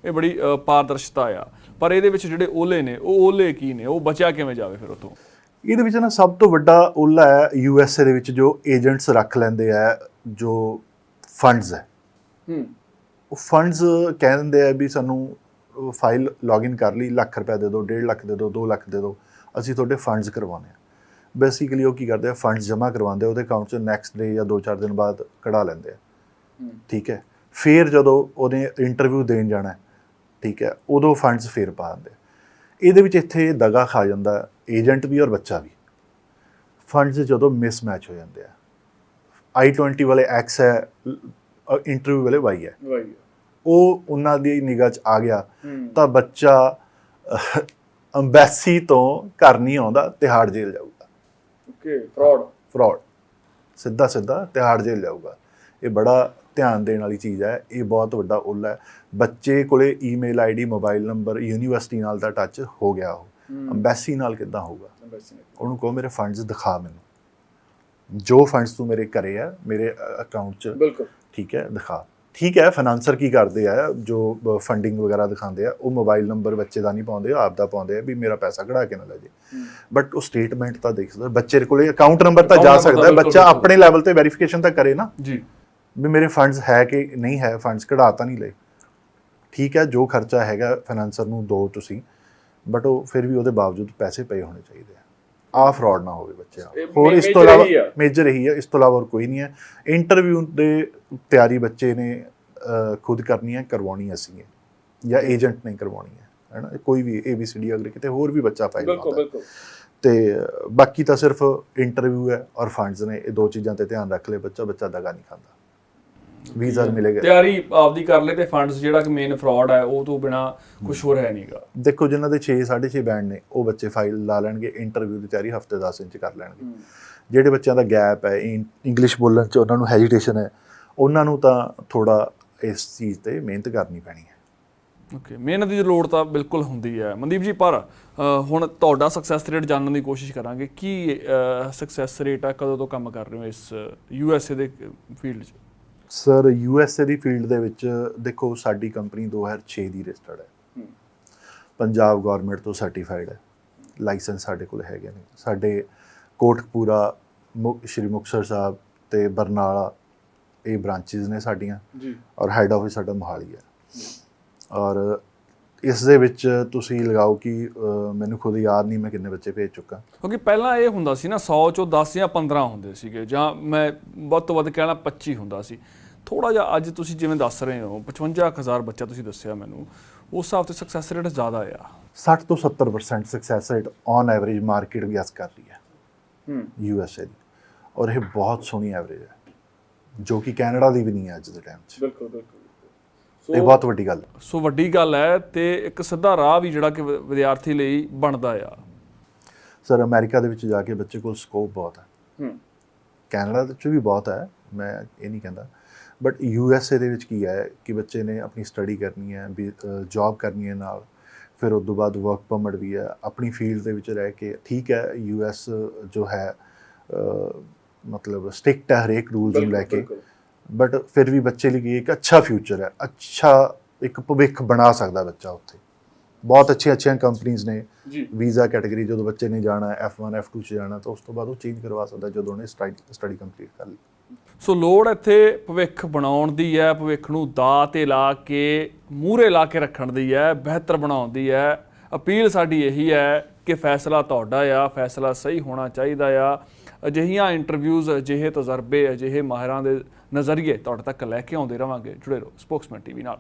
Speaker 2: ਇਹ ਬੜੀ ਪਾਰਦਰਸ਼ਤਾ ਆ। ਪਰ ਇਹਦੇ ਵਿੱਚ ਜਿਹੜੇ ਓਲੇ ਨੇ, ਉਹ ਓਲੇ ਕੀ ਨੇ? ਉਹ ਬਚਿਆ ਕਿਵੇਂ ਜਾਵੇ ਫਿਰ ਉੱਥੋਂ?
Speaker 1: ਇਹਦੇ ਵਿੱਚ ਨਾ ਸਭ ਤੋਂ ਵੱਡਾ ਓਲਾ ਹੈ USA ਦੇ ਵਿੱਚ ਜੋ ਏਜੰਟਸ ਰੱਖ ਲੈਂਦੇ ਆ, ਜੋ ਫੰਡਸ ਹੈ। ਉਹ ਫੰਡਸ ਕਹਿ ਦਿੰਦੇ ਆ ਵੀ ਸਾਨੂੰ ਫਾਈਲ ਲੌਗਇਨ ਕਰ ਲਈ, ਲੱਖ ਰੁਪਏ ਦੇ ਦਿਓ, 1.5 ਲੱਖ ਦੇ ਦਿਓ, 2 ਲੱਖ ਦੇ ਦਿਓ, ਅਸੀਂ ਤੁਹਾਡੇ ਫੰਡਸ ਕਰਵਾਉਣੇ ਆ। ਬੇਸਿਕਲੀ ਉਹ ਕੀ ਕਰਦੇ ਆ, ਫੰਡਸ ਜਮ੍ਹਾਂ ਕਰਵਾਉਂਦੇ, ਉਹਦੇ ਅਕਾਊਂਟ 'ਚ ਨੈਕਸਟ ਡੇ ਜਾਂ 2-4 ਦਿਨ ਬਾਅਦ ਕਢਾ ਲੈਂਦੇ ਆ। ਠੀਕ ਹੈ। ਫਿਰ ਜਦੋਂ ਉਹਨੇ ਇੰਟਰਵਿਊ ਦੇਣ ਜਾਣਾ, ਠੀਕ ਹੈ, ਉਦੋਂ ਫੰਡਸ ਫਿਰ ਪਾ ਦਿੰਦੇ। ਇਹਦੇ ਵਿੱਚ ਇੱਥੇ ਦਗਾ ਖਾ ਜਾਂਦਾ ਏਜੰਟ ਵੀ ਔਰ ਬੱਚਾ ਵੀ। ਫੰਡਸ ਜਦੋਂ ਮਿਸਮੈਚ ਹੋ ਜਾਂਦੇ ਆ, I-20 ਵਾਲੇ X ਹੈ, ਇੰਟਰਵਿਊ ਵਾਲੇ Y ਹੈ, ਉਹ ਉਹਨਾਂ ਦੀ ਨਿਗਾਹ 'ਚ ਆ ਗਿਆ ਤਾਂ ਬੱਚਾ ਅੰਬੈਸੀ ਤੋਂ ਘਰ ਨਹੀਂ ਆਉਂਦਾ, ਤਿਹਾੜ ਜੇਲ੍ਹ ਜਾਊਗਾ।
Speaker 2: ਓਕੇ।
Speaker 1: ਫਰਾਡ ਸਿੱਧਾ ਤਿਹਾੜ ਜੇਲ੍ਹ ਜਾਊਗਾ। ਇਹ ਬੜਾ ਧਿਆਨ ਦੇਣ ਵਾਲੀ ਚੀਜ਼ ਹੈ। ਇਹ ਬਹੁਤ ਵੱਡਾ ਓਲਾ ਹੈ। ਬੱਚੇ ਕੋਲੇ email ID, mobile number, university ਨਾਲ ਦਾ ਟੱਚ ਹੋ ਗਿਆ, ਉਹ ਅੰਬੈਸੀ ਨਾਲ ਕਿੱਦਾਂ ਹੋਊਗਾ? ਉਹਨੂੰ ਕਹੋ ਮੇਰੇ ਫੰਡਸ ਦਿਖਾ, ਮੈਨੂੰ ਜੋ ਫੰਡਸ ਤੂੰ ਮੇਰੇ ਘਰੇ ਆ, ਮੇਰੇ ਅਕਾਊਂਟ 'ਚ, ਬਿਲਕੁਲ ਠੀਕ ਹੈ, ਦਿਖਾ। ਠੀਕ ਹੈ, ਫਾਈਨਾਂਸਰ ਕੀ ਕਰਦੇ ਆ, ਜੋ ਫੰਡਿੰਗ ਵਗੈਰਾ ਦਿਖਾਉਂਦੇ ਆ, ਉਹ ਮੋਬਾਈਲ ਨੰਬਰ ਬੱਚੇ ਦਾ ਨਹੀਂ ਪਾਉਂਦੇ, ਆਪ ਦਾ ਪਾਉਂਦੇ ਆ ਵੀ ਮੇਰਾ ਪੈਸਾ ਕਢਾ ਕੇ ਨਾ ਲੈ ਜੇ। ਬਟ ਉਹ ਸਟੇਟਮੈਂਟ ਤਾਂ ਦੇਖ ਸਕਦਾ, ਬੱਚੇ ਕੋਲੇ ਅਕਾਊਂਟ ਨੰਬਰ ਤਾਂ ਜਾ ਸਕਦਾ। ਬੱਚਾ ਆਪਣੇ ਲੈਵਲ ਤੇ ਵੈਰੀਫਿਕੇਸ਼ਨ ਤਾਂ ਕਰੇ ਨਾ ਜੀ, ਵੀ ਮੇਰੇ ਫੰਡਸ ਹੈ ਕਿ ਨਹੀਂ ਹੈ, ਫੰਡਸ ਕਢਾ ਤਾਂ ਨਹੀਂ ਲਏ। ਠੀਕ ਹੈ, ਜੋ ਖਰਚਾ ਹੈਗਾ ਫਾਈਨਾਂਸਰ ਨੂੰ ਦਿਓ ਤੁਸੀਂ, ਬਟ ਉਹ ਫਿਰ ਵੀ ਉਹਦੇ ਬਾਵਜੂਦ ਪੈਸੇ ਪਏ ਹੋਣੇ ਚਾਹੀਦੇ ਆ। ਆਹ ਫਰਾਡ ਨਾ ਹੋਵੇ ਬੱਚਿਆਂ। ਹੋਰ ਇਸ ਤੋਂ ਇਲਾਵਾ ਮੇਜਰ ਇਹੀ ਹੈ, ਇਸ ਤੋਂ ਇਲਾਵਾ ਹੋਰ ਕੋਈ ਨਹੀਂ ਹੈ। ਇੰਟਰਵਿਊ ਦੇ ਤਿਆਰੀ ਬੱਚੇ ਨੇ ਖੁਦ ਕਰਨੀ ਹੈ, ਕਰਵਾਉਣੀ ਅਸੀਂ ਹੈ, ਜਾਂ ਏਜੰਟ ਨੇ ਕਰਵਾਉਣੀ ਹੈ ਨਾ। ਕੋਈ ਵੀ ABCD ਅਗਰ ਕਿਤੇ ਹੋਰ ਵੀ ਬੱਚਾ ਫਾਈਲ ਲਾਉਂਦਾ, ਤੇ ਬਾਕੀ ਤਾਂ ਸਿਰਫ ਇੰਟਰਵਿਊ ਹੈ ਔਰ ਫੰਡਸ ਨੇ। ਇਹ ਦੋ ਚੀਜ਼ਾਂ ਤੇ ਧਿਆਨ ਰੱਖ ਲੈ ਬੱਚਾ ਦਗਾ ਨਹੀਂ ਖਾਂਦਾ। ਵੀਜ਼ਾ ਮਿਲੇਗਾ,
Speaker 2: ਤਿਆਰੀ ਆਪਦੀ ਕਰ ਲੈ, ਤੇ ਫੰਡਸ ਜਿਹੜਾ ਕਿ ਮੇਨ ਫਰਾਡ ਹੈ ਉਹ ਤੋਂ ਬਿਨਾ ਕੁਝ ਹੋਰ ਹੈ ਨਹੀਂਗਾ। ਦੇਖੋ
Speaker 1: ਜਿਨ੍ਹਾਂ ਦੇ 6-6.5 ਬੈਂਡ ਨੇ, ਉਹ ਬੱਚੇ ਫਾਈਲ ਲਾ ਲੈਣਗੇ, ਇੰਟਰਵਿਊ ਦੀ ਤਿਆਰੀ ਹਫਤੇ 10 ਦਿਨ 'ਚ ਕਰ ਲੈਣਗੇ। ਜਿਹੜੇ ਬੱਚਿਆਂ ਦਾ ਗੈਪ ਹੈ, ਇੰਗਲਿਸ਼ ਬੋਲਣ 'ਚ ਉਹਨਾਂ ਨੂੰ ਹੈਜੀਟੇਸ਼ਨ ਹੈ, ਉਹਨਾਂ ਨੂੰ ਤਾਂ ਥੋੜਾ ਇਸ ਚੀਜ਼ ਤੇ ਮਿਹਨਤ ਕਰਨੀ ਪੈਣੀ ਹੈ।
Speaker 2: ਓਕੇ, ਮਿਹਨਤ ਦੀ ਲੋੜ ਤਾਂ ਬਿਲਕੁਲ ਹੁੰਦੀ ਹੈ ਮਨਦੀਪ ਜੀ। ਪਰ ਹੁਣ ਤੁਹਾਡਾ ਸਕਸੈਸ ਰੇਟ ਜਾਣਨ ਦੀ ਕੋਸ਼ਿਸ਼ ਕਰਾਂਗੇ। ਕੀ ਸਕਸੈਸ ਰੇਟ ਆ? ਕਦੋਂ ਤੋਂ ਕੰਮ ਕਰ ਰਹੇ ਹੋ ਇਸ USA ਦੇ ਫੀਲਡ 'ਚ?
Speaker 1: ਸਰ, USA ਦੀ ਫੀਲਡ ਦੇ ਵਿੱਚ ਦੇਖੋ, ਸਾਡੀ ਕੰਪਨੀ 2006 ਦੀ ਰਜਿਸਟਰਡ ਹੈ, ਪੰਜਾਬ ਗੌਰਨਮੈਂਟ ਤੋਂ ਸਰਟੀਫਾਈਡ ਹੈ, ਲਾਇਸੈਂਸ ਸਾਡੇ ਕੋਲ ਹੈਗੇ ਨੇ। ਸਾਡੇ ਕੋਟਕਪੂਰਾ, ਸ਼੍ਰੀ ਮੁਕਤਸਰ ਸਾਹਿਬ ਤੇ ਬਰਨਾਲਾ ਇਹ ਬ੍ਰਾਂਚਿਸ ਨੇ ਸਾਡੀਆਂ
Speaker 2: ਜੀ,
Speaker 1: ਔਰ ਹੈੱਡ ਆਫਿਸ ਸਾਡਾ ਮੋਹਾਲੀ ਹੈ। ਔਰ ਇਸ ਦੇ ਵਿੱਚ ਤੁਸੀਂ ਲਗਾਓ ਕਿ ਮੈਨੂੰ ਖੁਦ ਯਾਦ ਨਹੀਂ ਮੈਂ ਕਿੰਨੇ ਬੱਚੇ ਭੇਜ ਚੁੱਕਾ, ਕਿਉਂਕਿ
Speaker 2: ਪਹਿਲਾਂ ਇਹ ਹੁੰਦਾ ਸੀ ਨਾ 100 ਚੋਂ 10 ਜਾਂ 15 ਹੁੰਦੇ ਸੀਗੇ, ਜਾਂ ਮੈਂ ਵੱਧ ਤੋਂ ਵੱਧ ਕਹਿਣਾ 25 ਹੁੰਦਾ ਸੀ। ਥੋੜਾ ਜਿਹਾ ਅੱਜ ਤੁਸੀਂ ਜਿਵੇਂ ਦੱਸ ਰਹੇ ਹੋ 55,000 ਬੱਚਾ ਤੁਸੀਂ ਦੱਸਿਆ ਮੈਨੂੰ, ਉਸ ਹਿਸਾਬ ਤੇ ਸਕਸੈਸ ਰੇਟ ਜ਼ਿਆਦਾ ਆ।
Speaker 1: 60 ਤੋਂ 70% success rate on average market ਵੀ ਕਰ ਰਹੀ ਹੈ USA ਦੀ, ਔਰ ਇਹ ਬਹੁਤ ਸੋਹਣੀ ਐਵਰੇਜ ਹੈ ਜੋ ਕਿ ਕੈਨੇਡਾ ਦੀ ਵੀ ਨਹੀਂ ਹੈ ਅੱਜ ਦੇ ਟਾਈਮ 'ਚ।
Speaker 2: ਬਿਲਕੁਲ ਬਿਲਕੁਲ,
Speaker 1: ਇਹ ਬਹੁਤ ਵੱਡੀ ਗੱਲ ਹੈ।
Speaker 2: ਸੋ ਵੱਡੀ ਗੱਲ ਹੈ ਤੇ ਇੱਕ ਸਿੱਧਾ ਰਾਹ ਵੀ ਜਿਹੜਾ ਕਿ ਵਿਦਿਆਰਥੀ ਲਈ ਬਣਦਾ ਆ।
Speaker 1: ਸਰ ਅਮਰੀਕਾ ਦੇ ਵਿੱਚ ਜਾ ਕੇ ਬੱਚੇ ਕੋਲ ਸਕੋਪ ਬਹੁਤ ਹੈ, ਕੈਨੇਡਾ ਦੇ ਵਿੱਚ ਵੀ ਬਹੁਤ ਹੈ, ਮੈਂ ਇਹ ਨਹੀਂ ਕਹਿੰਦਾ, ਬਟ USA ਦੇ ਵਿੱਚ ਕੀ ਹੈ ਕਿ ਬੱਚੇ ਨੇ ਆਪਣੀ ਸਟੱਡੀ ਕਰਨੀ ਹੈ, ਜੌਬ ਕਰਨੀ ਹੈ ਨਾਲ, ਫਿਰ ਉਸ ਤੋਂ ਬਾਅਦ ਵਰਕ ਪਰਮਿਟ ਵੀ ਹੈ, ਆਪਣੀ ਫੀਲਡ ਦੇ ਵਿੱਚ ਰਹਿ ਕੇ। ਠੀਕ ਹੈ US ਜੋ ਹੈ ਮਤਲਬ ਸਟ੍ਰਿਕਟ ਹੈ ਹਰੇਕ ਰੂਲਸ ਨੂੰ ਲੈ ਕੇ, ਬਟ ਫਿਰ ਵੀ ਬੱਚੇ ਲਈ ਇੱਕ ਅੱਛਾ ਫਿਊਚਰ ਹੈ, ਅੱਛਾ ਇੱਕ ਭਵਿੱਖ ਬਣਾ ਸਕਦਾ ਬੱਚਾ ਉੱਥੇ। ਬਹੁਤ ਅੱਛੀਆਂ ਕੰਪਨੀਆਂ ਨੇ ਵੀਜ਼ਾ ਕੈਟਾਗਰੀ, ਜਦੋਂ ਬੱਚੇ ਨੇ ਜਾਣਾ F1 F2 'ਚ ਜਾਣਾ ਤਾਂ ਉਸ ਤੋਂ ਬਾਅਦ ਉਹ ਚੇਂਜ ਕਰਵਾ ਸਕਦਾ ਜਦੋਂ ਉਹਨੇ ਸਟੱਡੀ ਕੰਪਲੀਟ ਕਰ ਲਈ।
Speaker 2: ਸੋ ਲੋੜ ਇੱਥੇ ਭਵਿੱਖ ਬਣਾਉਣ ਦੀ ਹੈ, ਭਵਿੱਖ ਨੂੰ ਦਾਅ 'ਤੇ ਲਾ ਕੇ ਮੂਹਰੇ ਲਾ ਕੇ ਰੱਖਣ ਦੀ ਹੈ, ਬਿਹਤਰ ਬਣਾਉਣ ਦੀ ਹੈ। ਅਪੀਲ ਸਾਡੀ ਇਹੀ ਹੈ ਕਿ ਫੈਸਲਾ ਤੁਹਾਡਾ ਆ, ਫੈਸਲਾ ਸਹੀ ਹੋਣਾ ਚਾਹੀਦਾ ਆ। ਅਜਿਹੀਆਂ ਇੰਟਰਵਿਊਜ਼, ਅਜਿਹੇ ਤਜਰਬੇ, ਅਜਿਹੇ ਮਾਹਿਰਾਂ ਦੇ ਨਜ਼ਰੀਏ ਤੁਹਾਡੇ ਤੱਕ ਲੈ ਕੇ ਆਉਂਦੇ ਰਵਾਂਗੇ। ਜੁੜੇ ਰਹੋ ਸਪੋਕਸਮੈਨ TV ਨਾਲ।